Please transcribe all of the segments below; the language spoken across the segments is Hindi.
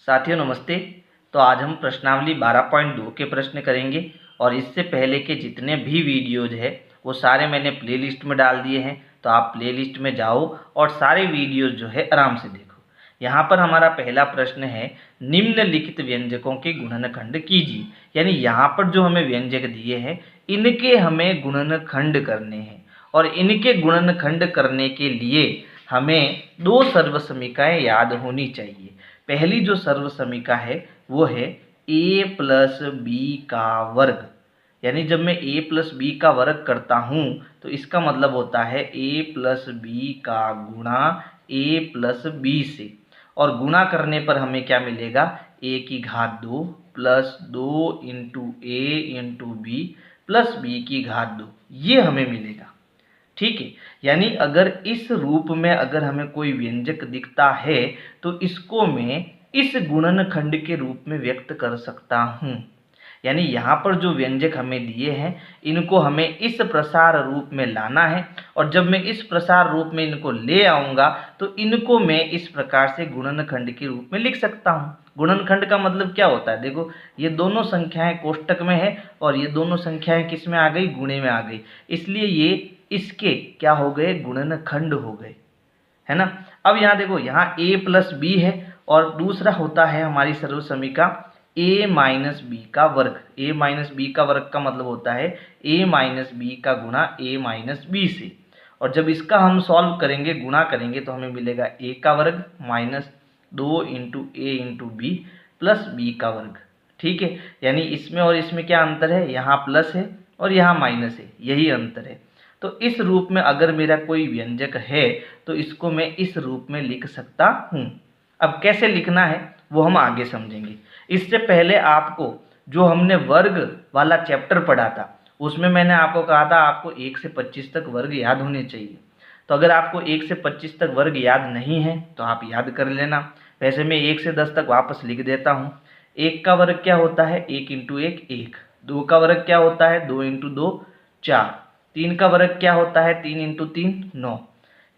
साथियों नमस्ते। तो आज हम प्रश्नावली 12.2 के प्रश्न करेंगे और इससे पहले के जितने भी वीडियोज है वो सारे मैंने प्लेलिस्ट में डाल दिए हैं। तो आप प्लेलिस्ट में जाओ और सारे वीडियोज जो है आराम से देखो। यहाँ पर हमारा पहला प्रश्न है, निम्नलिखित व्यंजकों के गुणनखंड कीजिए। यानी यहाँ पर जो हमें व्यंजक दिए हैं इनके हमें गुणनखंड करने हैं और इनके गुणनखंड करने के लिए हमें दो सर्वसमीकाएं याद होनी चाहिए। पहली जो सर्वसमीका है वो है a प्लस बी का वर्ग। यानी जब मैं a प्लस बी का वर्ग करता हूँ तो इसका मतलब होता है a प्लस बी का गुणा a प्लस बी से, और गुणा करने पर हमें क्या मिलेगा, a की घात 2 plus 2 into a into b plus B की घात 2, ये हमें मिलेगा। ठीक है, यानी अगर इस रूप में अगर हमें कोई व्यंजक दिखता है तो इसको मैं इस गुणनखंड के रूप में व्यक्त कर सकता हूँ। यानी यहाँ पर जो व्यंजक हमें दिए हैं इनको हमें इस प्रसार रूप में लाना है, और जब मैं इस प्रसार रूप में इनको ले आऊँगा तो इनको मैं इस प्रकार से गुणनखंड के रूप में लिख सकता हूँ। गुणनखंड का मतलब क्या होता है, देखो ये दोनों संख्याएं कोष्टक में है और ये दोनों संख्याएं किस में आ गई, गुणे में आ गई, इसलिए ये इसके क्या हो गए, गुणनखंड हो गए, है ना। अब यहाँ देखो, यहाँ a प्लस बी है और दूसरा होता है हमारी सर्वसमीका a माइनस बी का वर्ग। a माइनस बी का वर्ग का मतलब होता है a माइनस बी का गुणा a माइनस बी से, और जब इसका हम सॉल्व करेंगे, गुणा करेंगे, तो हमें मिलेगा a का वर्ग minus 2 into a into b plus b का वर्ग। ठीक है, यानी इसमें और इसमें क्या अंतर है, यहाँ प्लस है और यहाँ माइनस है, यही अंतर है। तो इस रूप में अगर मेरा कोई व्यंजक है तो इसको मैं इस रूप में लिख सकता हूँ। अब कैसे लिखना है वो हम आगे समझेंगे। इससे पहले आपको जो हमने वर्ग वाला चैप्टर पढ़ा था उसमें मैंने आपको कहा था आपको 1 से 25 तक वर्ग याद होने चाहिए। तो अगर आपको 1 से 25 तक वर्ग याद नहीं है तो आप याद कर लेना। वैसे मैं 1 से 10 तक वापस लिख देता हूँ। 1 का वर्ग क्या होता है, 1 इंटू 1 1। 2 का वर्ग क्या होता है, 2 इंटू 2 4। 3 का वर्ग क्या होता है, 3 इंटू 3 9।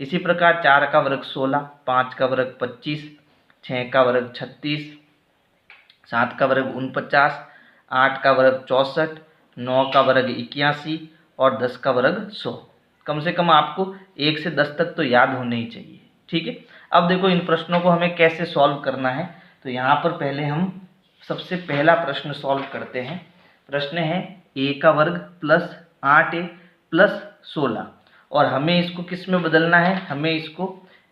इसी प्रकार 4 का वर्ग 16, 5 का वर्ग 25, 6 का वर्ग 36, 7 का वर्ग 49, 8 का वर्ग 64, 9 का वर्ग 81 और 10 का वर्ग 100। कम से कम आपको 1 से 10 तक तो याद होने ही चाहिए। ठीक है, अब देखो इन प्रश्नों को हमें कैसे सॉल्व करना है। तो यहाँ पर पहले हम सबसे पहला प्रश्न सॉल्व करते हैं। प्रश्न है a का वर्ग प्लस 8a प्लस 16, और हमें इसको किस में बदलना है, हमें इसको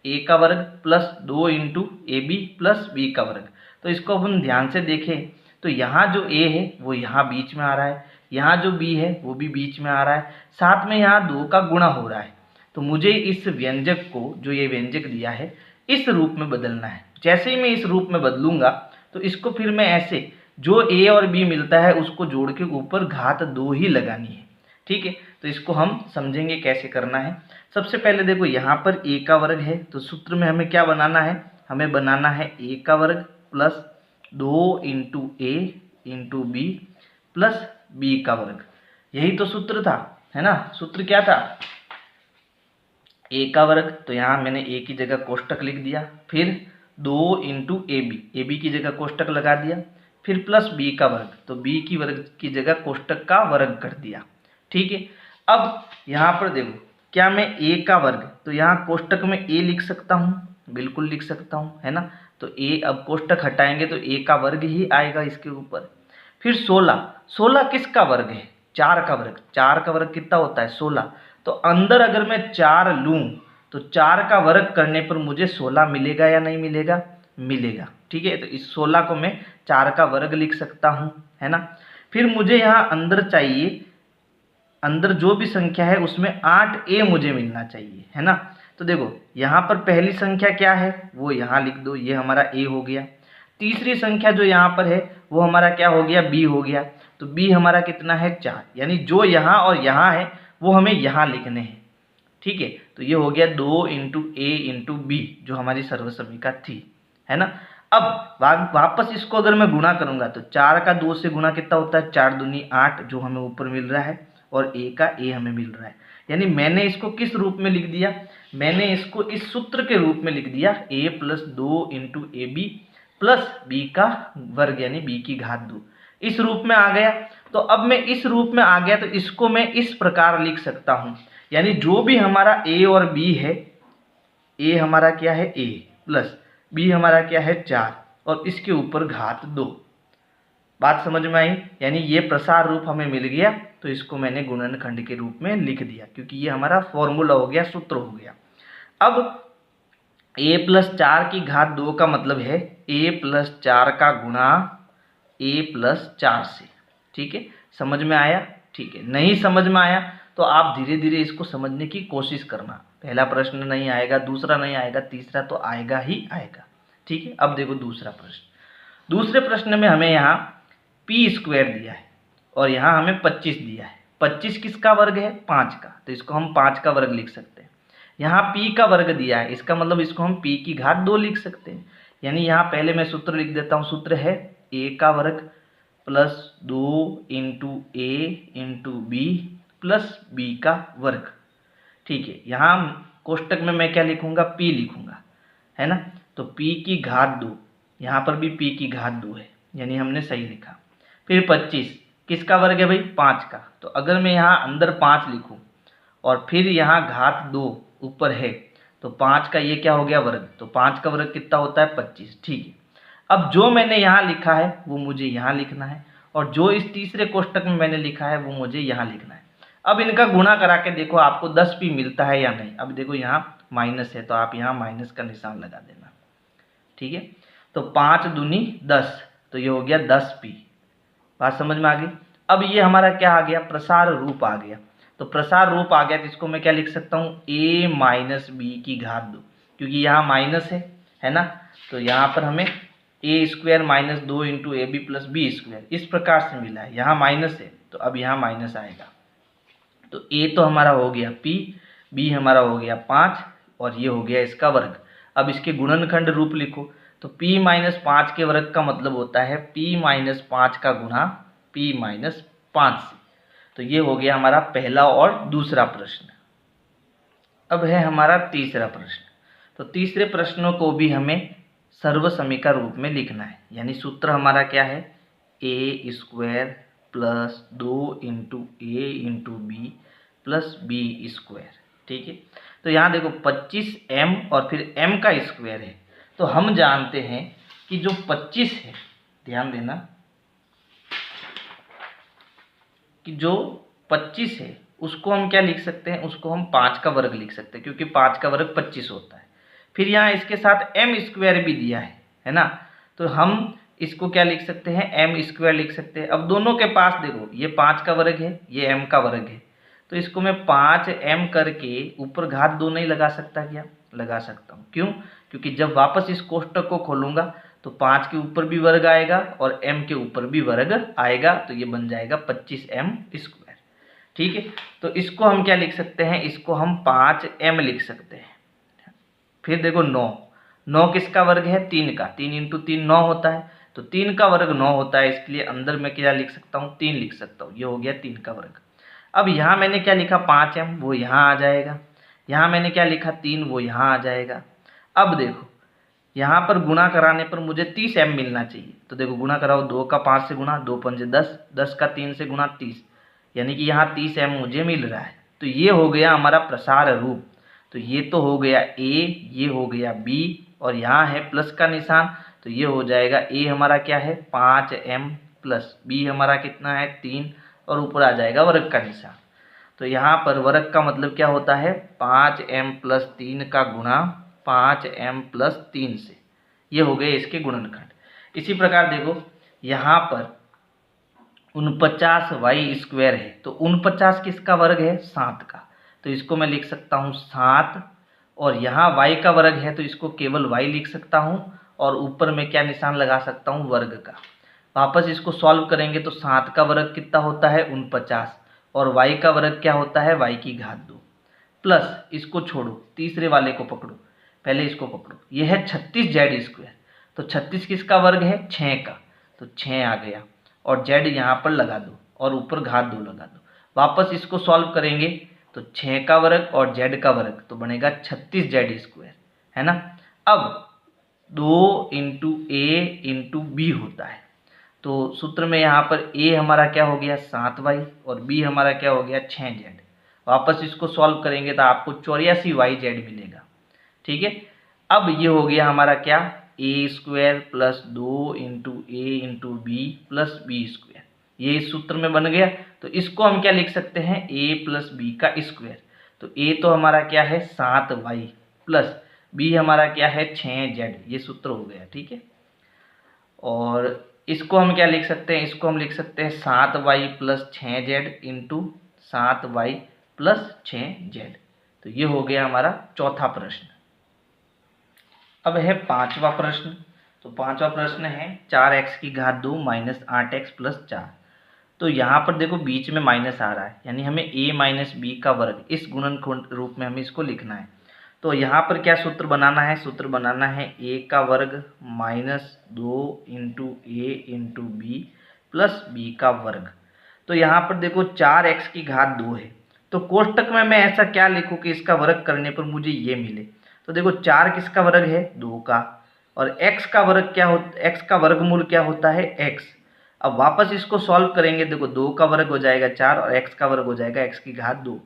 a का वर्ग plus 2 into a b plus b का वर्ग। तो इसको अपन ध्यान से देखें तो यहाँ जो a है वो यहाँ बीच में आ रहा है, यहाँ जो b है वो भी बीच में आ रहा है, साथ में यहाँ 2 का गुणा हो रहा है। तो मुझे इस व्यंजक को, जो ये व्यंजक दिया है, इस रूप में बदलना है। जैसे ही मैं इस रूप में बदलूंगा तो इसको फिर मैं ऐसे, जो a और b मिलता है उसको जोड़ के ऊपर घात 2 ही लगानी है। ठीक है, तो इसको हम समझेंगे कैसे करना है। सबसे पहले देखो यहाँ पर a का वर्ग है तो सूत्र में हमें क्या बनाना है, हमें बनाना है a का वर्ग plus 2 into a into b plus b का वर्ग। यही तो सूत्र था, है ना। सूत्र क्या था, a का वर्ग, तो यहाँ मैंने a की जगह कोष्टक लिख दिया, फिर 2 इंटू ए बी की जगह कोष्टक लगा दिया, फिर प्लस b का वर्ग, तो b की वर्ग की जगह कोष्टक का वर्ग कर दिया। ठीक है, अब यहाँ पर देखो, क्या मैं a का वर्ग, तो यहाँ कोष्टक में a लिख सकता हूँ, बिल्कुल लिख सकता हूँ, है ना। तो a, अब कोष्टक हटाएंगे तो a का वर्ग ही आएगा इसके ऊपर। फिर 16 किसका वर्ग है, 4 का वर्ग। 4 का वर्ग कितना होता है, 16। तो अंदर अगर मैं 4 लूँ तो 4 का वर्ग करने पर मुझे 16 मिलेगा या नहीं मिलेगा, मिलेगा। ठीक है, तो इस 16 को मैं 4 का वर्ग लिख सकता हूँ, है ना। फिर मुझे यहाँ अंदर चाहिए, अंदर जो भी संख्या है उसमें 8a मुझे मिलना चाहिए, है ना। तो देखो यहाँ पर पहली संख्या क्या है वो यहाँ लिख दो, ये हमारा a हो गया। तीसरी संख्या जो यहाँ पर है वो हमारा क्या हो गया, b हो गया। तो b हमारा कितना है, 4, यानी जो यहाँ और यहाँ है वो हमें यहाँ लिखने हैं। ठीक है, तो ये हो गया 2 इंटू ए इंटू बी जो हमारी सर्वसमीका थी, है ना। अब वापस इसको अगर मैं गुणा करूंगा तो 4 का 2 से गुणा कितना होता है, 4 दूनी 8 जो हमें ऊपर मिल रहा है, और a का a हमें मिल रहा है। यानी मैंने इसको किस रूप में लिख दिया, मैंने इसको इस सूत्र के रूप में लिख दिया, a plus 2 into a b plus b का वर्ग यानी बी की घात 2 इस रूप में आ गया। तो अब मैं इस रूप में आ गया तो इसको मैं इस प्रकार लिख सकता हूं, यानी जो भी हमारा ए और बी है, ए हमारा क्या है ए प्लस बी हमारा क्या है 4 और इसके ऊपर घात 2। बात समझ में आई? यानी ये प्रसार रूप हमें मिल गया तो इसको मैंने गुणनखंड के रूप में लिख दिया, क्योंकि ये हमारा फॉर्मूला हो गया, सूत्र हो गया। अब a प्लस 4 की घात 2 का मतलब है a प्लस 4 का गुणा a प्लस 4 से। ठीक है, समझ में आया? ठीक है, नहीं समझ में आया तो आप धीरे धीरे इसको समझने की कोशिश करना। पहला प्रश्न नहीं आएगा, दूसरा नहीं आएगा, तीसरा तो आएगा ही आएगा। ठीक है, अब देखो दूसरा प्रश्न। दूसरे प्रश्न में हमें यहाँ पी स्क्वायर दिया है और यहाँ हमें 25 दिया है। 25 किसका वर्ग है? 5 का, तो इसको हम 5 का वर्ग लिख सकते हैं। यहाँ p का वर्ग दिया है, इसका मतलब इसको हम p की घात 2 लिख सकते हैं। यानी यहाँ पहले मैं सूत्र लिख देता हूँ। सूत्र है a का वर्ग plus 2 into a into b plus b का वर्ग। ठीक है, यहाँ कोष्टक में मैं क्या लिखूंगा? p लिखूंगा, है ना। तो p की घात 2, यहाँ पर भी p की घात 2 है, यानी हमने सही लिखा। फिर 25 किसका वर्ग है भाई? 5 का। तो अगर मैं यहाँ अंदर 5 लिखूँ और फिर यहाँ घात 2 ऊपर है तो 5 का ये क्या हो गया? वर्ग। तो 5 का वर्ग कितना होता है? 25। ठीक है, अब जो मैंने यहाँ लिखा है वो मुझे यहाँ लिखना है और जो इस तीसरे कोष्टक में मैंने लिखा है वो मुझे यहाँ लिखना है। अब इनका गुणा करा के देखो आपको 10 p मिलता है या नहीं। अब देखो यहाँ माइनस है तो आप यहाँ माइनस का निशान लगा देना। ठीक है, तो 5 दूनी 10, तो ये हो गया 10 p। बात समझ में आ गई? अब ये हमारा क्या आ गया? प्रसार रूप आ गया। तो प्रसार रूप आ गया तो इसको मैं क्या लिख सकता हूँ? a माइनस बी की घात 2, क्योंकि यहाँ माइनस है ना। तो यहाँ पर हमें a square minus 2 into a b plus B square इस प्रकार से मिला है। यहाँ माइनस है तो अब यहाँ माइनस आएगा। तो a तो हमारा हो गया p, b हमारा हो गया 5 और ये हो गया इसका वर्ग। अब इसके गुणनखंड रूप लिखो तो p माइनस 5 के वर्ग का मतलब होता है p माइनस 5 का गुणा p माइनस 5 से। तो ये हो गया हमारा पहला और दूसरा प्रश्न। अब है हमारा तीसरा प्रश्न। तो तीसरे प्रश्नों को भी हमें सर्वसमीका रूप में लिखना है, यानी सूत्र हमारा क्या है? a square plus 2 into a into b plus B square. ठीक है, तो यहाँ देखो 25m और फिर m का स्क्वायर है। तो हम जानते हैं कि जो 25 है, ध्यान देना कि जो 25 है उसको हम क्या लिख सकते हैं? उसको हम 5 का वर्ग लिख सकते हैं, क्योंकि 5 का वर्ग 25 होता है। फिर यहाँ इसके साथ m स्क्वायर भी दिया है ना। तो हम इसको क्या लिख सकते हैं? m स्क्वायर लिख सकते हैं। अब दोनों के पास देखो ये 5 का वर्ग है, ये m का वर्ग है, तो इसको मैं 5m करके ऊपर घात 2 नहीं लगा सकता क्या? लगा सकता हूँ। क्यों? क्योंकि जब वापस इस कोष्टक को खोलूंगा तो 5 के ऊपर भी वर्ग आएगा और m के ऊपर भी वर्ग आएगा, तो ये बन जाएगा 25m स्क्वायर। ठीक है, तो इसको हम क्या लिख सकते हैं? इसको हम 5m लिख सकते हैं। फिर देखो 9 किसका वर्ग है? 3 का। 3 इंटू 3 9 होता है, तो 3 का वर्ग 9 होता है, इसके लिए अंदर में क्या लिख सकता हूँ? 3 लिख सकता हूँ। ये हो गया 3 का वर्ग। अब यहाँ मैंने क्या लिखा? 5m, वो यहाँ आ जाएगा। यहाँ मैंने क्या लिखा? 3, वो यहाँ आ जाएगा। अब देखो यहाँ पर गुणा कराने पर मुझे 30m मिलना चाहिए। तो देखो गुणा कराओ, 2 का 5 से गुणा, 2 पंजे 10, 10 का 3 से गुणा 30, यानी कि यहाँ 30m मुझे मिल रहा है। तो ये हो गया हमारा प्रसार रूप। तो ये तो हो गया a, ये हो गया b और यहाँ है प्लस का निशान, तो ये हो जाएगा a हमारा क्या है? 5m प्लस b हमारा कितना है? 3 और ऊपर आ जाएगा वर्ग का निशान। तो यहाँ पर वर्ग का मतलब क्या होता है? 5m प्लस 3 का गुणा 5m प्लस 3 से। ये हो गए इसके गुणनखंड। इसी प्रकार देखो यहाँ पर 49y स्क्वायर है, तो 49 किसका वर्ग है? 7 का। तो इसको मैं लिख सकता हूँ 7 और यहाँ y का वर्ग है तो इसको केवल y लिख सकता हूँ और ऊपर में क्या निशान लगा सकता हूँ? वर्ग का। वापस इसको सॉल्व करेंगे तो 7 का वर्ग कितना होता है? 49 और y का वर्ग क्या होता है? y की घात 2 प्लस इसको छोड़ो, तीसरे वाले को पकड़ो, पहले इसको पकड़ो, यह है 36z स्क्वायर। तो 36 किसका वर्ग है? 6 का, तो 6 आ गया और z यहाँ पर लगा दो और ऊपर घात 2 लगा दो। वापस इसको सॉल्व करेंगे तो 6 का वर्ग और z का वर्ग तो बनेगा 36z स्क्वायर, है ना। अब 2 इंटू ए इंटू बी होता है। तो सूत्र में यहाँ पर a हमारा क्या हो गया 7y और b हमारा क्या हो गया 6z। वापस इसको सॉल्व करेंगे तो आपको 84yz मिलेगा। ठीक है, अब ये हो गया हमारा क्या a square plus 2 into a into b plus B square, ये इस सूत्र में बन गया। तो इसको हम क्या लिख सकते हैं a प्लस बी का स्क्वायर। तो a तो हमारा क्या है 7y प्लस b हमारा क्या है 6z, ये सूत्र हो गया। ठीक है, और इसको हम क्या लिख सकते हैं, इसको हम लिख सकते हैं 7y plus 6z into 7y plus 6z। तो ये हो गया हमारा चौथा प्रश्न। अब है पांचवा प्रश्न। तो पांचवा प्रश्न है 4x की घात 2 माइनस 8x प्लस 4। तो यहाँ पर देखो बीच में माइनस आ रहा है, यानी हमें a माइनस बी का वर्ग इस गुणनखंड रूप में हमें इसको लिखना है। तो यहाँ पर क्या सूत्र बनाना है, सूत्र बनाना है a का वर्ग minus 2 into a into b plus b का वर्ग। तो यहाँ पर देखो 4x की घात 2 है, तो कोष्टक में मैं ऐसा क्या लिखूँ कि इसका वर्ग करने पर मुझे ये मिले। तो देखो 4 किसका वर्ग है 2 का, और x का वर्ग क्या होता, x का वर्गमूल क्या होता है x। अब वापस इसको सॉल्व करेंगे, देखो 2 का वर्ग हो जाएगा 4 और x का वर्ग हो जाएगा x की घात 2।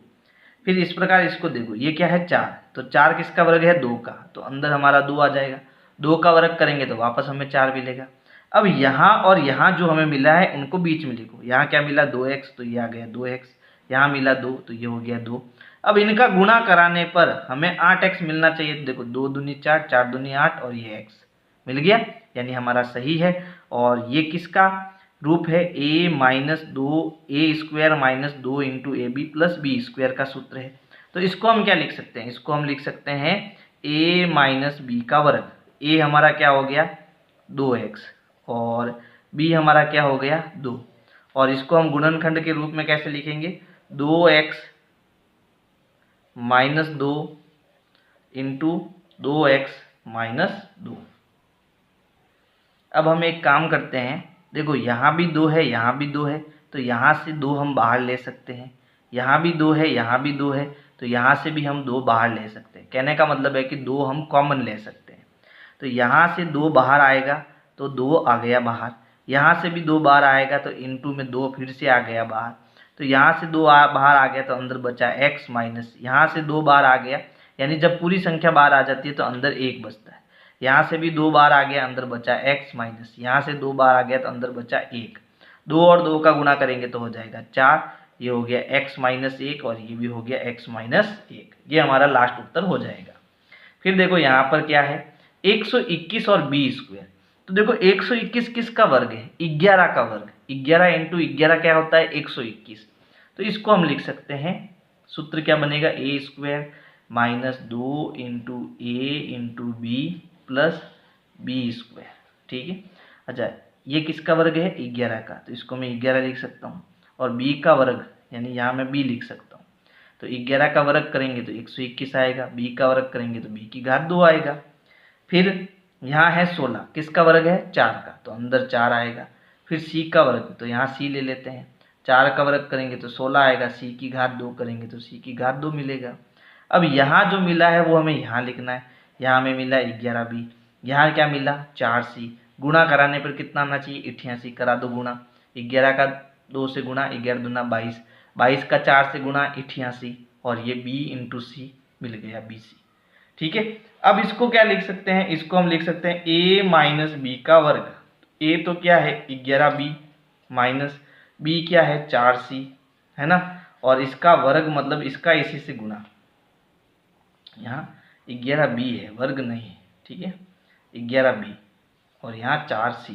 फिर इस प्रकार इसको देखो, ये क्या है 4, तो 4 किसका वर्ग है 2 का, तो अंदर हमारा 2 आ जाएगा। 2 का वर्ग करेंगे तो वापस हमें 4 मिलेगा। अब यहाँ और यहाँ जो हमें मिला है उनको बीच में लिखो। यहाँ क्या मिला 2x, तो ये आ गया 2x, यहाँ मिला 2 तो ये हो गया 2। अब इनका गुणा कराने पर हमें 8x मिलना चाहिए। तो देखो 2 दूनी 4, 4 दूनी 8 और ये x मिल गया, यानी हमारा सही है। और ये किसका रूप है a minus 2 a square minus 2 into a b plus B square का सूत्र है। तो इसको हम क्या लिख सकते हैं, इसको हम लिख सकते हैं a माइनस बी का वर्ग। a हमारा क्या हो गया 2x और b हमारा क्या हो गया 2, और इसको हम गुणनखंड के रूप में कैसे लिखेंगे 2x minus 2 into 2x minus 2। अब हम एक काम करते हैं, देखो यहाँ भी 2 है यहाँ भी 2 है, तो यहाँ से 2 हम बाहर ले सकते हैं। यहाँ भी 2 है यहाँ भी 2 है, तो यहाँ से भी हम 2 बाहर ले सकते हैं। कहने का मतलब है कि 2 हम कॉमन ले सकते हैं। तो यहाँ से 2 बाहर आएगा तो 2 आ गया बाहर, यहाँ से भी 2 बाहर आएगा तो इनटू में 2 फिर से आ गया बाहर। तो यहाँ से 2 बाहर आ गया तो अंदर बचा x माइनस, यहाँ से 2 बाहर आ गया, यानी जब पूरी संख्या बाहर आ जाती है तो अंदर 1 बचता है। यहाँ से भी 2 बार आ गया, अंदर बचा x माइनस, यहाँ से 2 बार आ गया तो अंदर बचा 1। 2 और 2 का गुणा करेंगे तो हो जाएगा 4, ये हो गया x माइनस 1 और ये भी हो गया x माइनस 1। ये हमारा लास्ट उत्तर हो जाएगा। फिर देखो यहाँ पर क्या है 121 और b स्क्वायर। तो देखो 121 किसका वर्ग है 11 का वर्ग, 11 इंटू 11 क्या होता है 121। तो इसको हम लिख सकते हैं, सूत्र क्या बनेगा a square minus 2 into a into b plus B square. ठीक है, अच्छा ये किसका वर्ग है 11 का, तो इसको मैं 11 लिख सकता हूँ, और b का वर्ग यानी यहाँ मैं b लिख सकता हूँ। तो 11 का वर्ग करेंगे तो 121 आएगा, b का वर्ग करेंगे तो b की घात 2 आएगा। फिर यहाँ है 16, किसका वर्ग है 4 का, तो अंदर 4 आएगा। फिर c का वर्ग, तो यहाँ c ले लेते हैं, 4 का वर्ग करेंगे तो 16 आएगा, c की घात 2 करेंगे तो c की घात 2 मिलेगा। अब यहाँ जो मिला है वो हमें यहाँ लिखना है, यहाँ हमें मिला 11b, यहाँ क्या मिला 4c, गुणा कराने पर कितना आना चाहिए 88, करा दो गुणा, 11 का 2 से गुणा 11 दूना 22, 22 का 4 से गुणा 88, और ये b इंटू सी मिल गया bc। ठीक है, अब इसको क्या लिख सकते हैं, इसको हम लिख सकते हैं a माइनस बी का वर्ग। a तो क्या है 11b माइनस b क्या है 4c, है ना, और इसका वर्ग मतलब इसका इसी से गुणा, यहाँ 11b है वर्ग नहीं, ठीक है 11b, और यहाँ 4c,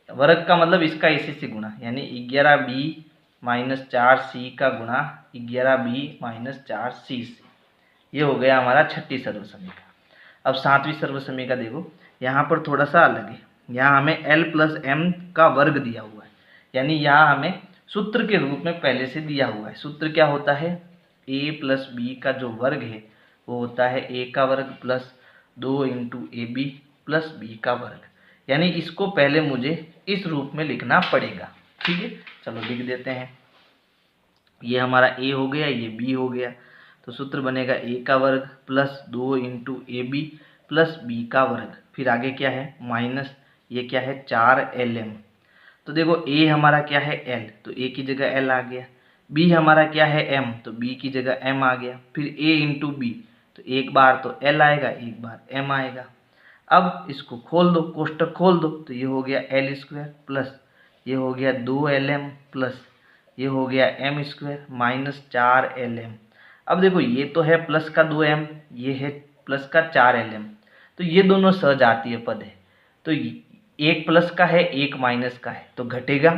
वर्ग का मतलब इसका इसी से गुणा, यानी 11b माइनस 4c का गुणा 11b माइनस 4c से। ये हो गया हमारा छठी सर्वसमीका। अब सातवीं सर्वसमीका देखो, यहाँ पर थोड़ा सा अलग है, यहाँ हमें l प्लस m का वर्ग दिया हुआ है, यानी यहाँ हमें सूत्र के रूप में पहले से दिया हुआ है। सूत्र क्या होता है a प्लस बी का जो वर्ग है वो होता है a का वर्ग plus 2 into a b plus b का वर्ग, यानी इसको पहले मुझे इस रूप में लिखना पड़ेगा। ठीक है, चलो लिख देते हैं, ये हमारा a हो गया, ये b हो गया। तो सूत्र बनेगा a का वर्ग plus 2 into a b plus b का वर्ग, फिर आगे क्या है माइनस ये क्या है 4lm। तो देखो a हमारा क्या है l, तो a की जगह l आ गया, b हमारा क्या है m, तो b की जगह m आ गया, फिर a इंटू बी, तो एक बार तो l आएगा एक बार m आएगा। अब इसको खोल दो, कोष्टक खोल दो, तो ये हो गया l स्क्वायर प्लस ये हो गया 2lm प्लस ये हो गया m स्क्वायर माइनस 4lm। अब देखो ये तो है प्लस का 2m, ये है प्लस का 4lm, तो ये दोनों सजातीय पद है, तो एक प्लस का है एक माइनस का है तो घटेगा,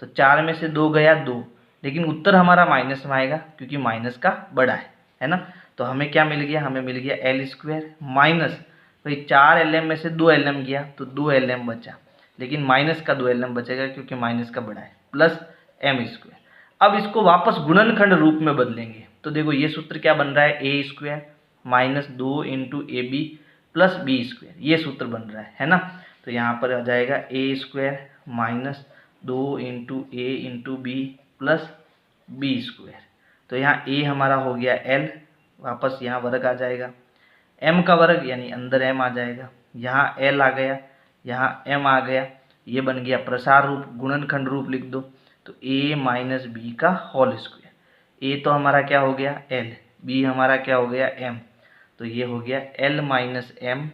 तो 4 में से 2 गया 2, लेकिन उत्तर हमारा माइनस में आएगा क्योंकि माइनस का बड़ा है ना। तो हमें क्या मिल गया, हमें मिल गया l स्क्वायर माइनस भाई 4lm में से 2lm गया तो 2lm बचा, लेकिन माइनस का 2lm बचेगा क्योंकि माइनस का बड़ा है, प्लस m स्क्वायर। अब इसको वापस गुणनखंड रूप में बदलेंगे, तो देखो ये सूत्र क्या बन रहा है a square minus 2 into a b plus B square, ये सूत्र बन रहा है ना। तो यहाँ पर आ जाएगा a square minus 2 into a into b plus B square, तो यहाँ a हमारा हो गया l, वापस यहाँ वर्ग आ जाएगा, m का वर्ग यानी अंदर m आ जाएगा, यहाँ l आ गया यहाँ m आ गया, ये बन गया प्रसार रूप, गुणनखंड रूप लिख दो, तो a माइनस बी का होल स्क्वायर, a तो हमारा क्या हो गया l, b हमारा क्या हो गया m, तो ये हो गया l minus m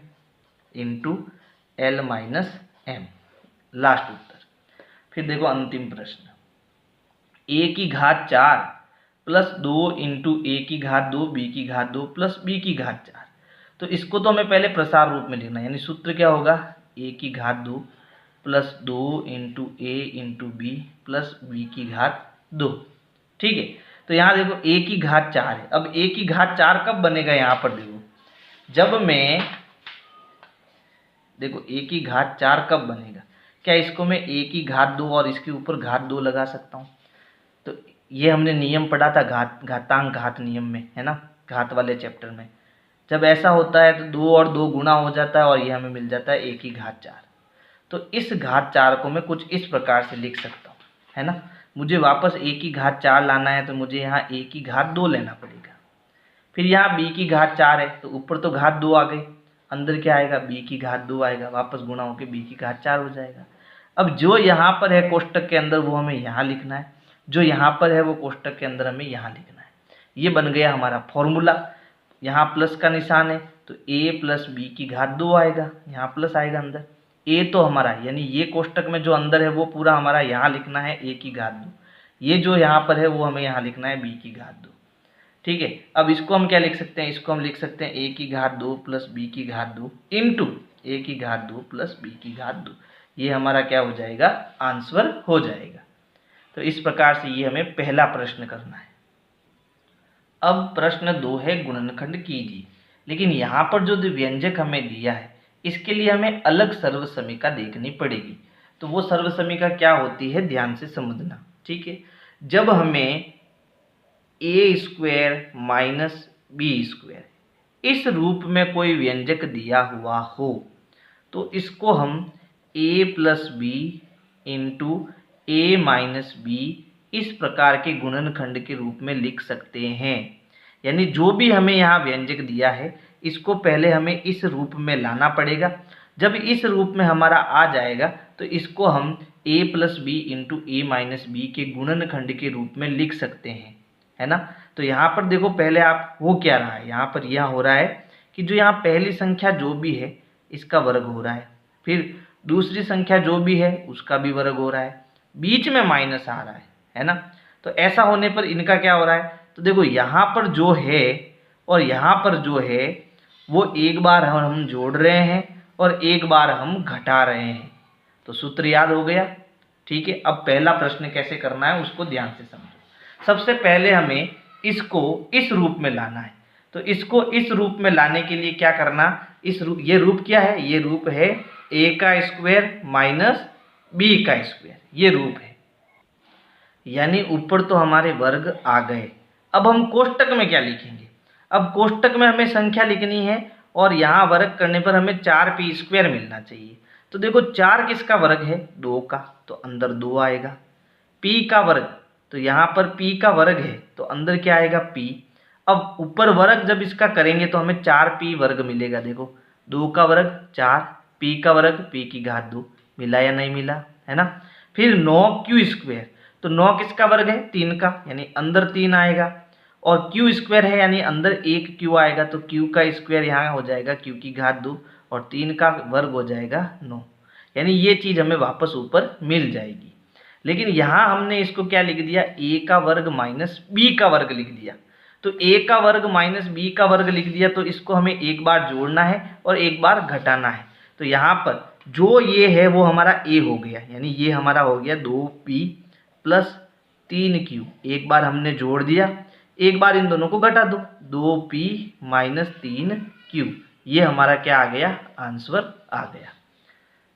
into l minus m, last उत्तर। फिर देखो अंतिम प्रश्न, a की घात 4 प्लस 2 इंटू ए की घात 2 बी की घात 2 प्लस बी की घात 4, तो इसको तो हमें पहले प्रसार रूप में लिखना है, यानी सूत्र क्या होगा a की घात 2 plus 2 into a into b plus B की घात 2, ठीक है। तो यहाँ देखो a की घात 4 है, अब a की घात 4 कब बनेगा, यहाँ पर देखो जब मैं देखो a की घात 4 कब बनेगा, क्या इसको मैं a की घात 2 और इसके ऊपर घात 2 लगा सकता हूँ, तो ये हमने नियम पढ़ा था घातांक घात नियम में, है ना, घात वाले चैप्टर में। जब ऐसा होता है तो 2 और 2 गुणा हो जाता है और ये हमें मिल जाता है a की घात 4। तो इस घात 4 को मैं कुछ इस प्रकार से लिख सकता हूँ, है ना। मुझे वापस a की घात 4 लाना है तो मुझे यहाँ a की घात 2 लेना पड़ेगा, फिर यहाँ b की घात 4 है तो ऊपर तो घात 2 आ गई, अंदर क्या आएगा b की घात 2 आएगा, वापस गुणा होकर b की घात 4 हो जाएगा। अब जो यहाँ पर है कोष्टक के अंदर वो हमें यहाँ लिखना है, जो यहाँ पर है वो कोष्टक के अंदर हमें यहाँ लिखना है। ये बन गया हमारा फॉर्मूला, यहाँ प्लस का निशान है तो a प्लस बी की घात 2 आएगा, यहाँ प्लस आएगा अंदर, a तो हमारा यानी ये कोष्टक में जो अंदर है वो पूरा हमारा यहाँ लिखना है a की घात 2, ये जो यहाँ पर है वो हमें यहाँ लिखना है b की घात 2, ठीक है। अब इसको हम क्या लिख सकते हैं, इसको हम लिख सकते हैं a की घात 2 प्लस बी की घात 2 इंटू ए की घात 2 प्लस बी की घात 2, ये हमारा क्या हो जाएगा आंसर हो जाएगा। तो इस प्रकार से ये हमें पहला प्रश्न करना है। अब प्रश्न 2 है गुणनखंड कीजिए, लेकिन यहाँ पर जो व्यंजक हमें दिया है इसके लिए हमें अलग सर्वसमीका देखनी पड़ेगी। तो वो सर्वसमीका क्या होती है ध्यान से समझना, ठीक है। जब हमें ए स्क्वायर माइनस बी स्क्वायर इस रूप में कोई व्यंजक दिया हुआ हो तो इसको हम ए प्लस बी इंटू ए माइनस बी इस प्रकार के गुणनखंड के रूप में लिख सकते हैं। यानी जो भी हमें यहाँ व्यंजक दिया है इसको पहले हमें इस रूप में लाना पड़ेगा, जब इस रूप में हमारा आ जाएगा तो इसको हम a plus B into A minus b के गुणनखंड के रूप में लिख सकते हैं, है ना। तो यहाँ पर देखो पहले आप हो क्या रहा है, यहाँ पर यह हो रहा है कि जो यहाँ पहली संख्या जो भी है इसका वर्ग हो रहा है, फिर दूसरी संख्या जो भी है उसका भी वर्ग हो रहा है, बीच में माइनस आ रहा है ना। तो ऐसा होने पर इनका क्या हो रहा है, तो देखो यहाँ पर जो है और यहाँ पर जो है वो एक बार हम जोड़ रहे हैं और एक बार हम घटा रहे हैं। तो सूत्र याद हो गया, ठीक है। अब पहला प्रश्न कैसे करना है उसको ध्यान से समझो। सबसे पहले हमें इसको इस रूप में लाना है, तो इसको इस रूप में लाने के लिए क्या करना, ये रूप क्या है, ये रूप है a का स्क्वायर माइनस बी का स्क्वायर, ये रूप है। यानी ऊपर तो हमारे वर्ग आ गए। अब हम कोष्टक में क्या लिखेंगे, अब कोष्टक में हमें संख्या लिखनी है और यहाँ वर्ग करने पर हमें 4p स्क्वायर मिलना चाहिए। तो देखो 4 किसका वर्ग है, 2 का, तो अंदर 2 आएगा। p का वर्ग, तो यहाँ पर p का वर्ग है तो अंदर क्या आएगा p। अब ऊपर वर्ग जब इसका करेंगे तो हमें 4p वर्ग मिलेगा, देखो 2 का वर्ग 4, p का वर्ग p की घात 2, मिला या नहीं मिला, है ना। फिर 9q², तो 9 किसका वर्ग है, 3 का, यानी अंदर 3 आएगा, और q² है यानी अंदर 1 q आएगा, तो q का स्क्वायर यहाँ हो जाएगा q की घात 2 और 3 का वर्ग हो जाएगा 9, यानी ये चीज़ हमें वापस ऊपर मिल जाएगी। लेकिन यहाँ हमने इसको क्या लिख दिया, a का वर्ग माइनस b का वर्ग लिख दिया। तो a का वर्ग माइनस b का वर्ग लिख दिया, तो इसको हमें एक बार जोड़ना है और एक बार घटाना है। तो यहाँ पर जो ये है वो हमारा a हो गया, यानी ये हमारा हो गया 2p प्लस 3q। एक बार हमने जोड़ दिया, एक बार इन दोनों को घटा दो, 2p माइनस 3q, ये हमारा क्या आ गया, आंसर आ गया।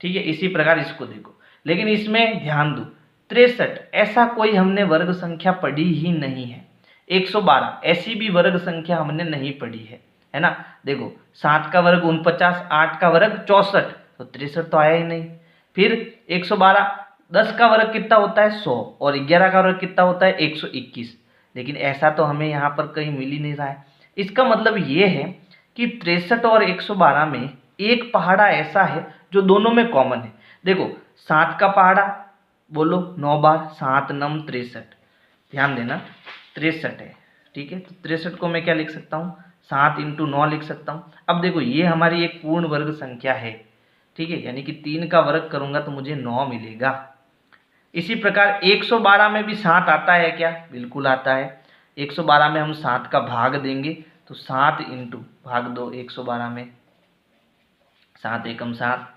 ठीक है, इसी प्रकार इसको देखो, लेकिन इसमें ध्यान दो 63 ऐसा कोई हमने वर्ग संख्या पढ़ी ही नहीं है। 112 ऐसी भी वर्ग संख्या हमने नहीं पढ़ी है ना। देखो 7 का वर्ग 49, 8 का वर्ग 64, तो 63 तो आया ही नहीं। फिर 112, 10 का वर्ग कितना होता है 100, और 11 का वर्ग कितना होता है 121, लेकिन ऐसा तो हमें यहाँ पर कहीं मिल ही नहीं रहा है। इसका मतलब ये है कि 63 और 112 में एक पहाड़ा ऐसा है जो दोनों में कॉमन है। देखो 7 का पहाड़ा बोलो 9 बार, 7 9 63, ध्यान देना 63 है। ठीक है, तो 63 को मैं क्या लिख सकता हूँ, 7 × 9 लिख सकता हूँ। अब देखो ये हमारी एक पूर्ण वर्ग संख्या है, ठीक है, यानी कि 3 का वर्ग करूँगा तो मुझे 9 मिलेगा। इसी प्रकार 112 में भी 7 आता है क्या, बिल्कुल आता है। 112 में हम 7 का भाग देंगे तो 7 × भाग दो 112 में, 7 एकम 7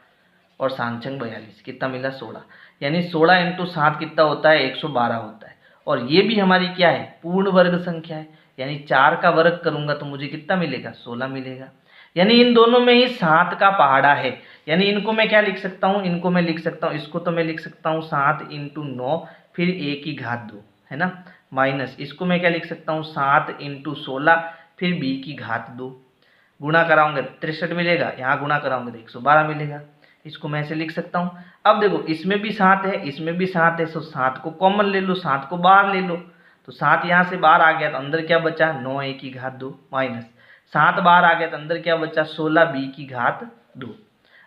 और 7 छंग 42, कितना मिला 16, यानी 16 × 7 कितना होता है 112 होता है। और ये भी हमारी क्या है, पूर्ण वर्ग संख्या है, यानी 4 का वर्ग करूंगा तो मुझे कितना मिलेगा 16 मिलेगा। यानी इन दोनों में ही 7 का पहाड़ा है, यानी इनको मैं क्या लिख सकता हूँ, इनको मैं लिख सकता हूँ, इसको तो मैं लिख सकता हूँ 7 × 9 फिर a की घात 2, है ना, माइनस इसको मैं क्या लिख सकता हूँ 7 × 16 फिर b की घात 2, गुणा कराऊंगे 63 मिलेगा, यहाँ गुणा कराऊंगे तो 112 मिलेगा। इसको मैं ऐसे लिख सकता हूँ। अब देखो इसमें भी 7 है, इसमें भी 7 है, तो 7 को कॉमन ले लो, 7 को बाहर ले लो, तो 7 यहाँ से बाहर आ गया तो अंदर क्या बचा 9 a की घात 2, माइनस 7 बाहर आ गया तो अंदर क्या बचा 16 b की घात 2।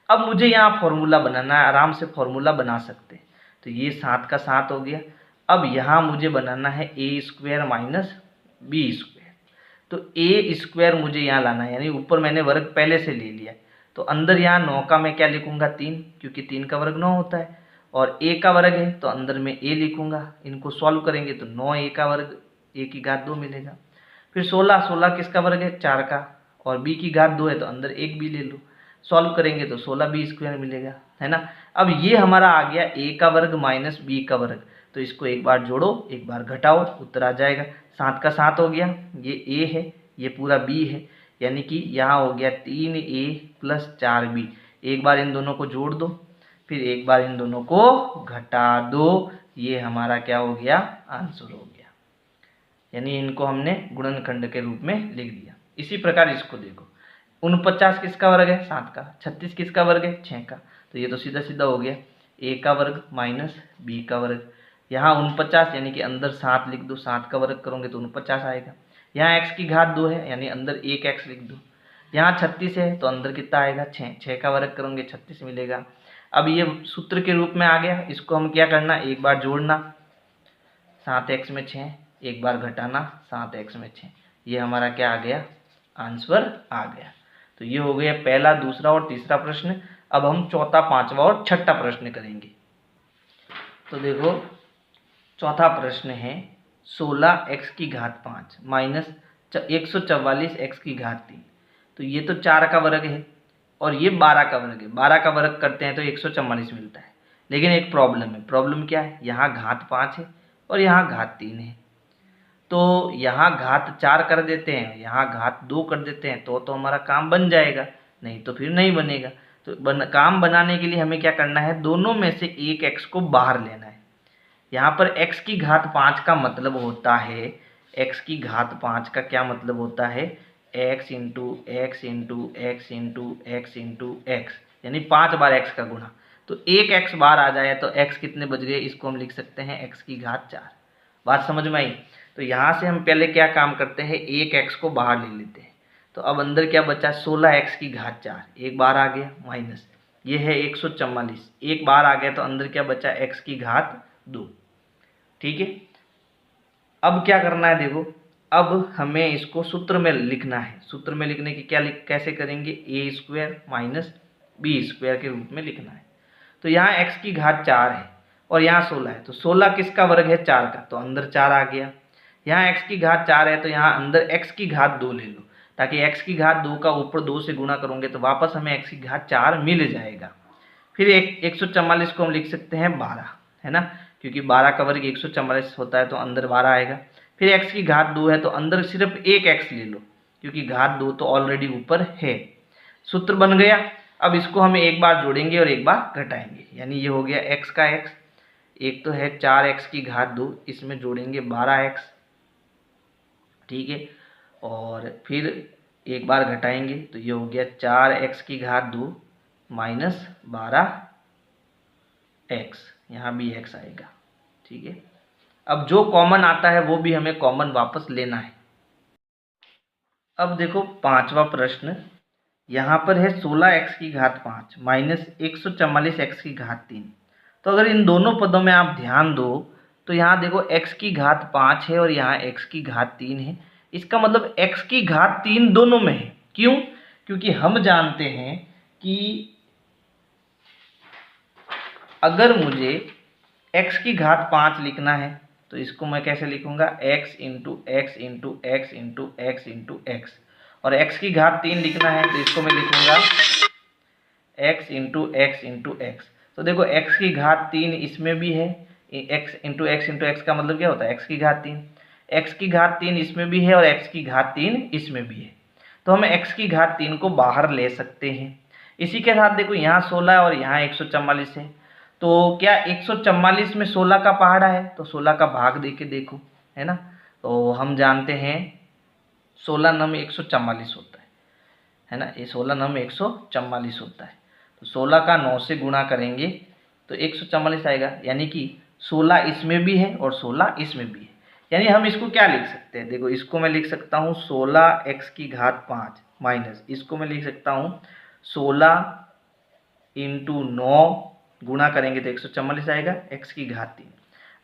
अब मुझे यहाँ फॉर्मूला बनाना है, आराम से फॉर्मूला बना सकते हैं। तो ये 7 का 7 हो गया। अब यहाँ मुझे बनाना है a² माइनस b², तो a² मुझे यहाँ लाना है, यानी ऊपर मैंने वर्ग पहले से ले लिया, तो अंदर यहाँ 9 का मैं क्या लिखूंगा 3, क्योंकि 3 का वर्ग 9 होता है, और a का वर्ग है तो अंदर में a लिखूंगा। इनको सॉल्व करेंगे तो 9a का वर्ग a की घात 2 मिलेगा। फिर 16 किसका वर्ग है 4 का, और b की घात 2 है तो अंदर एक b ले लो, सॉल्व करेंगे तो 16b² मिलेगा, है ना। अब ये हमारा आ गया a का वर्ग माइनस b का वर्ग, तो इसको एक बार जोड़ो एक बार घटाओ, उत्तर आ जाएगा। 7 का 7 हो गया, ये a है, ये पूरा b है, यानी कि यहाँ हो गया 3a प्लस 4b। एक बार इन दोनों को जोड़ दो, फिर एक बार इन दोनों को घटा दो, ये हमारा क्या हो गया आंसर हो गया, यानी इनको हमने गुणनखंड के रूप में लिख दिया। इसी प्रकार इसको देखो 49 किसका वर्ग है 7 का, 36 किसका वर्ग है 6 का, तो ये तो सीधा सीधा हो गया a का वर्ग माइनस b का वर्ग। यहाँ 49 यानी कि अंदर 7 लिख दो, 7 का वर्ग करोगे तो 49 आएगा। यहाँ x की घात 2 है यानी अंदर 1x लिख दो। यहाँ 36 है तो अंदर कितना आएगा 6, 6 का वर्ग करोगे 36 मिलेगा। अब ये सूत्र के रूप में आ गया, इसको हम क्या करना, एक बार जोड़ना 7x में 6, एक बार घटाना 7x में 6, ये हमारा क्या आ गया आंसर आ गया। तो ये हो गया पहला, दूसरा और तीसरा प्रश्न। अब हम चौथा, पांचवा और छठा प्रश्न करेंगे। तो देखो चौथा प्रश्न है 16x की घात 5 माइनस 144x की घात 3। तो ये तो 4 का वर्ग है और ये 12 का वर्ग है, 12 का वर्ग करते हैं तो 144 मिलता है। लेकिन एक प्रॉब्लम है, प्रॉब्लम क्या है, यहाँ घात 5 है और यहाँ घात 3 है, तो यहाँ घात 4 कर देते हैं, यहाँ घात 2 कर देते हैं तो हमारा काम बन जाएगा, नहीं तो फिर नहीं बनेगा। तो काम बनाने के लिए हमें क्या करना है, दोनों में से एक x को बाहर लेना है। यहाँ पर x की घात 5 का मतलब होता है, x की घात 5 का क्या मतलब होता है, x into x into x into x into x, यानी 5 बार x का गुणा। तो एक x बाहर आ जाए तो x कितने बच गए, इसको हम लिख सकते हैं x की घात 4। बात समझ में आई। तो यहाँ से हम पहले क्या काम करते हैं, एक x को बाहर ले लेते हैं, तो अब अंदर क्या बचा, 16x की घात 4, एक बार आ गया माइनस, ये है 144, एक बार आ गया तो अंदर क्या बचा, x की घात 2। ठीक है, अब क्या करना है देखो, अब हमें इसको सूत्र में लिखना है। सूत्र में लिखने की कैसे करेंगे, ए स्क्वायर माइनस बी स्क्वायर के रूप में लिखना है। तो यहाँ x की घात 4 है और यहाँ 16 है, तो 16 किसका वर्ग है, 4 का, तो अंदर 4 आ गया। यहाँ x की घात 4 है तो यहाँ अंदर x की घात 2 ले लो, ताकि x की घात 2 का ऊपर 2 से गुणा करोगे तो वापस हमें x की घात 4 मिल जाएगा। फिर 144 को हम लिख सकते हैं 12, है ना, क्योंकि 12 का वर्ग 144 होता है तो अंदर 12 आएगा। फिर x की घात 2 है तो अंदर सिर्फ एक x ले लो, क्योंकि घात 2 तो ऑलरेडी ऊपर है। सूत्र बन गया। अब इसको हम एक बार जोड़ेंगे और एक बार घटाएंगे, यानी ये हो गया x का x, एक तो है 4x की घात 2, इसमें जोड़ेंगे 12x, ठीक है, और फिर एक बार घटाएंगे तो ये हो गया 4x की घात 2 माइनस 12x, यहाँ भी x आएगा। ठीक है, अब जो कॉमन आता है वो भी हमें कॉमन वापस लेना है। अब देखो पांचवा प्रश्न, यहाँ पर है 16x की घात 5 माइनस 144x की घात 3। तो अगर इन दोनों पदों में आप ध्यान दो तो यहाँ देखो x की घात 5 है और यहाँ x की घात 3 है। इसका मतलब x की घात 3 दोनों में है। क्यों? क्योंकि हम जानते हैं कि अगर मुझे x की घात 5 लिखना है तो इसको मैं कैसे लिखूंगा, x into x into x into x into x, और x की घात 3 लिखना है तो इसको मैं लिखूंगा x into x into x. तो देखो x की घात 3 इसमें भी है, x इंटू एक्स का मतलब क्या होता है, x की घात 3, x की घात 3 इसमें भी है और x की घात 3 इसमें भी है। तो हम x की घात 3 को बाहर ले सकते हैं। इसी के साथ देखो यहाँ 16 और यहाँ 144 है, तो क्या 144 में 16 का पहाड़ा है, तो 16 का भाग दे के देखो, है ना। तो हम जानते हैं 16 नम 144 होता है ना, ये 16 नम 144 होता है। तो 16 का 9 से गुणा करेंगे तो 144 आएगा, यानी कि 16 इसमें भी है और 16 इसमें भी है। यानी हम इसको क्या लिख सकते हैं, देखो इसको मैं लिख सकता हूँ 16x की घात 5 माइनस, इसको मैं लिख सकता हूँ 16 इंटू 9 गुणा करेंगे तो 144 आएगा, x की घात 3।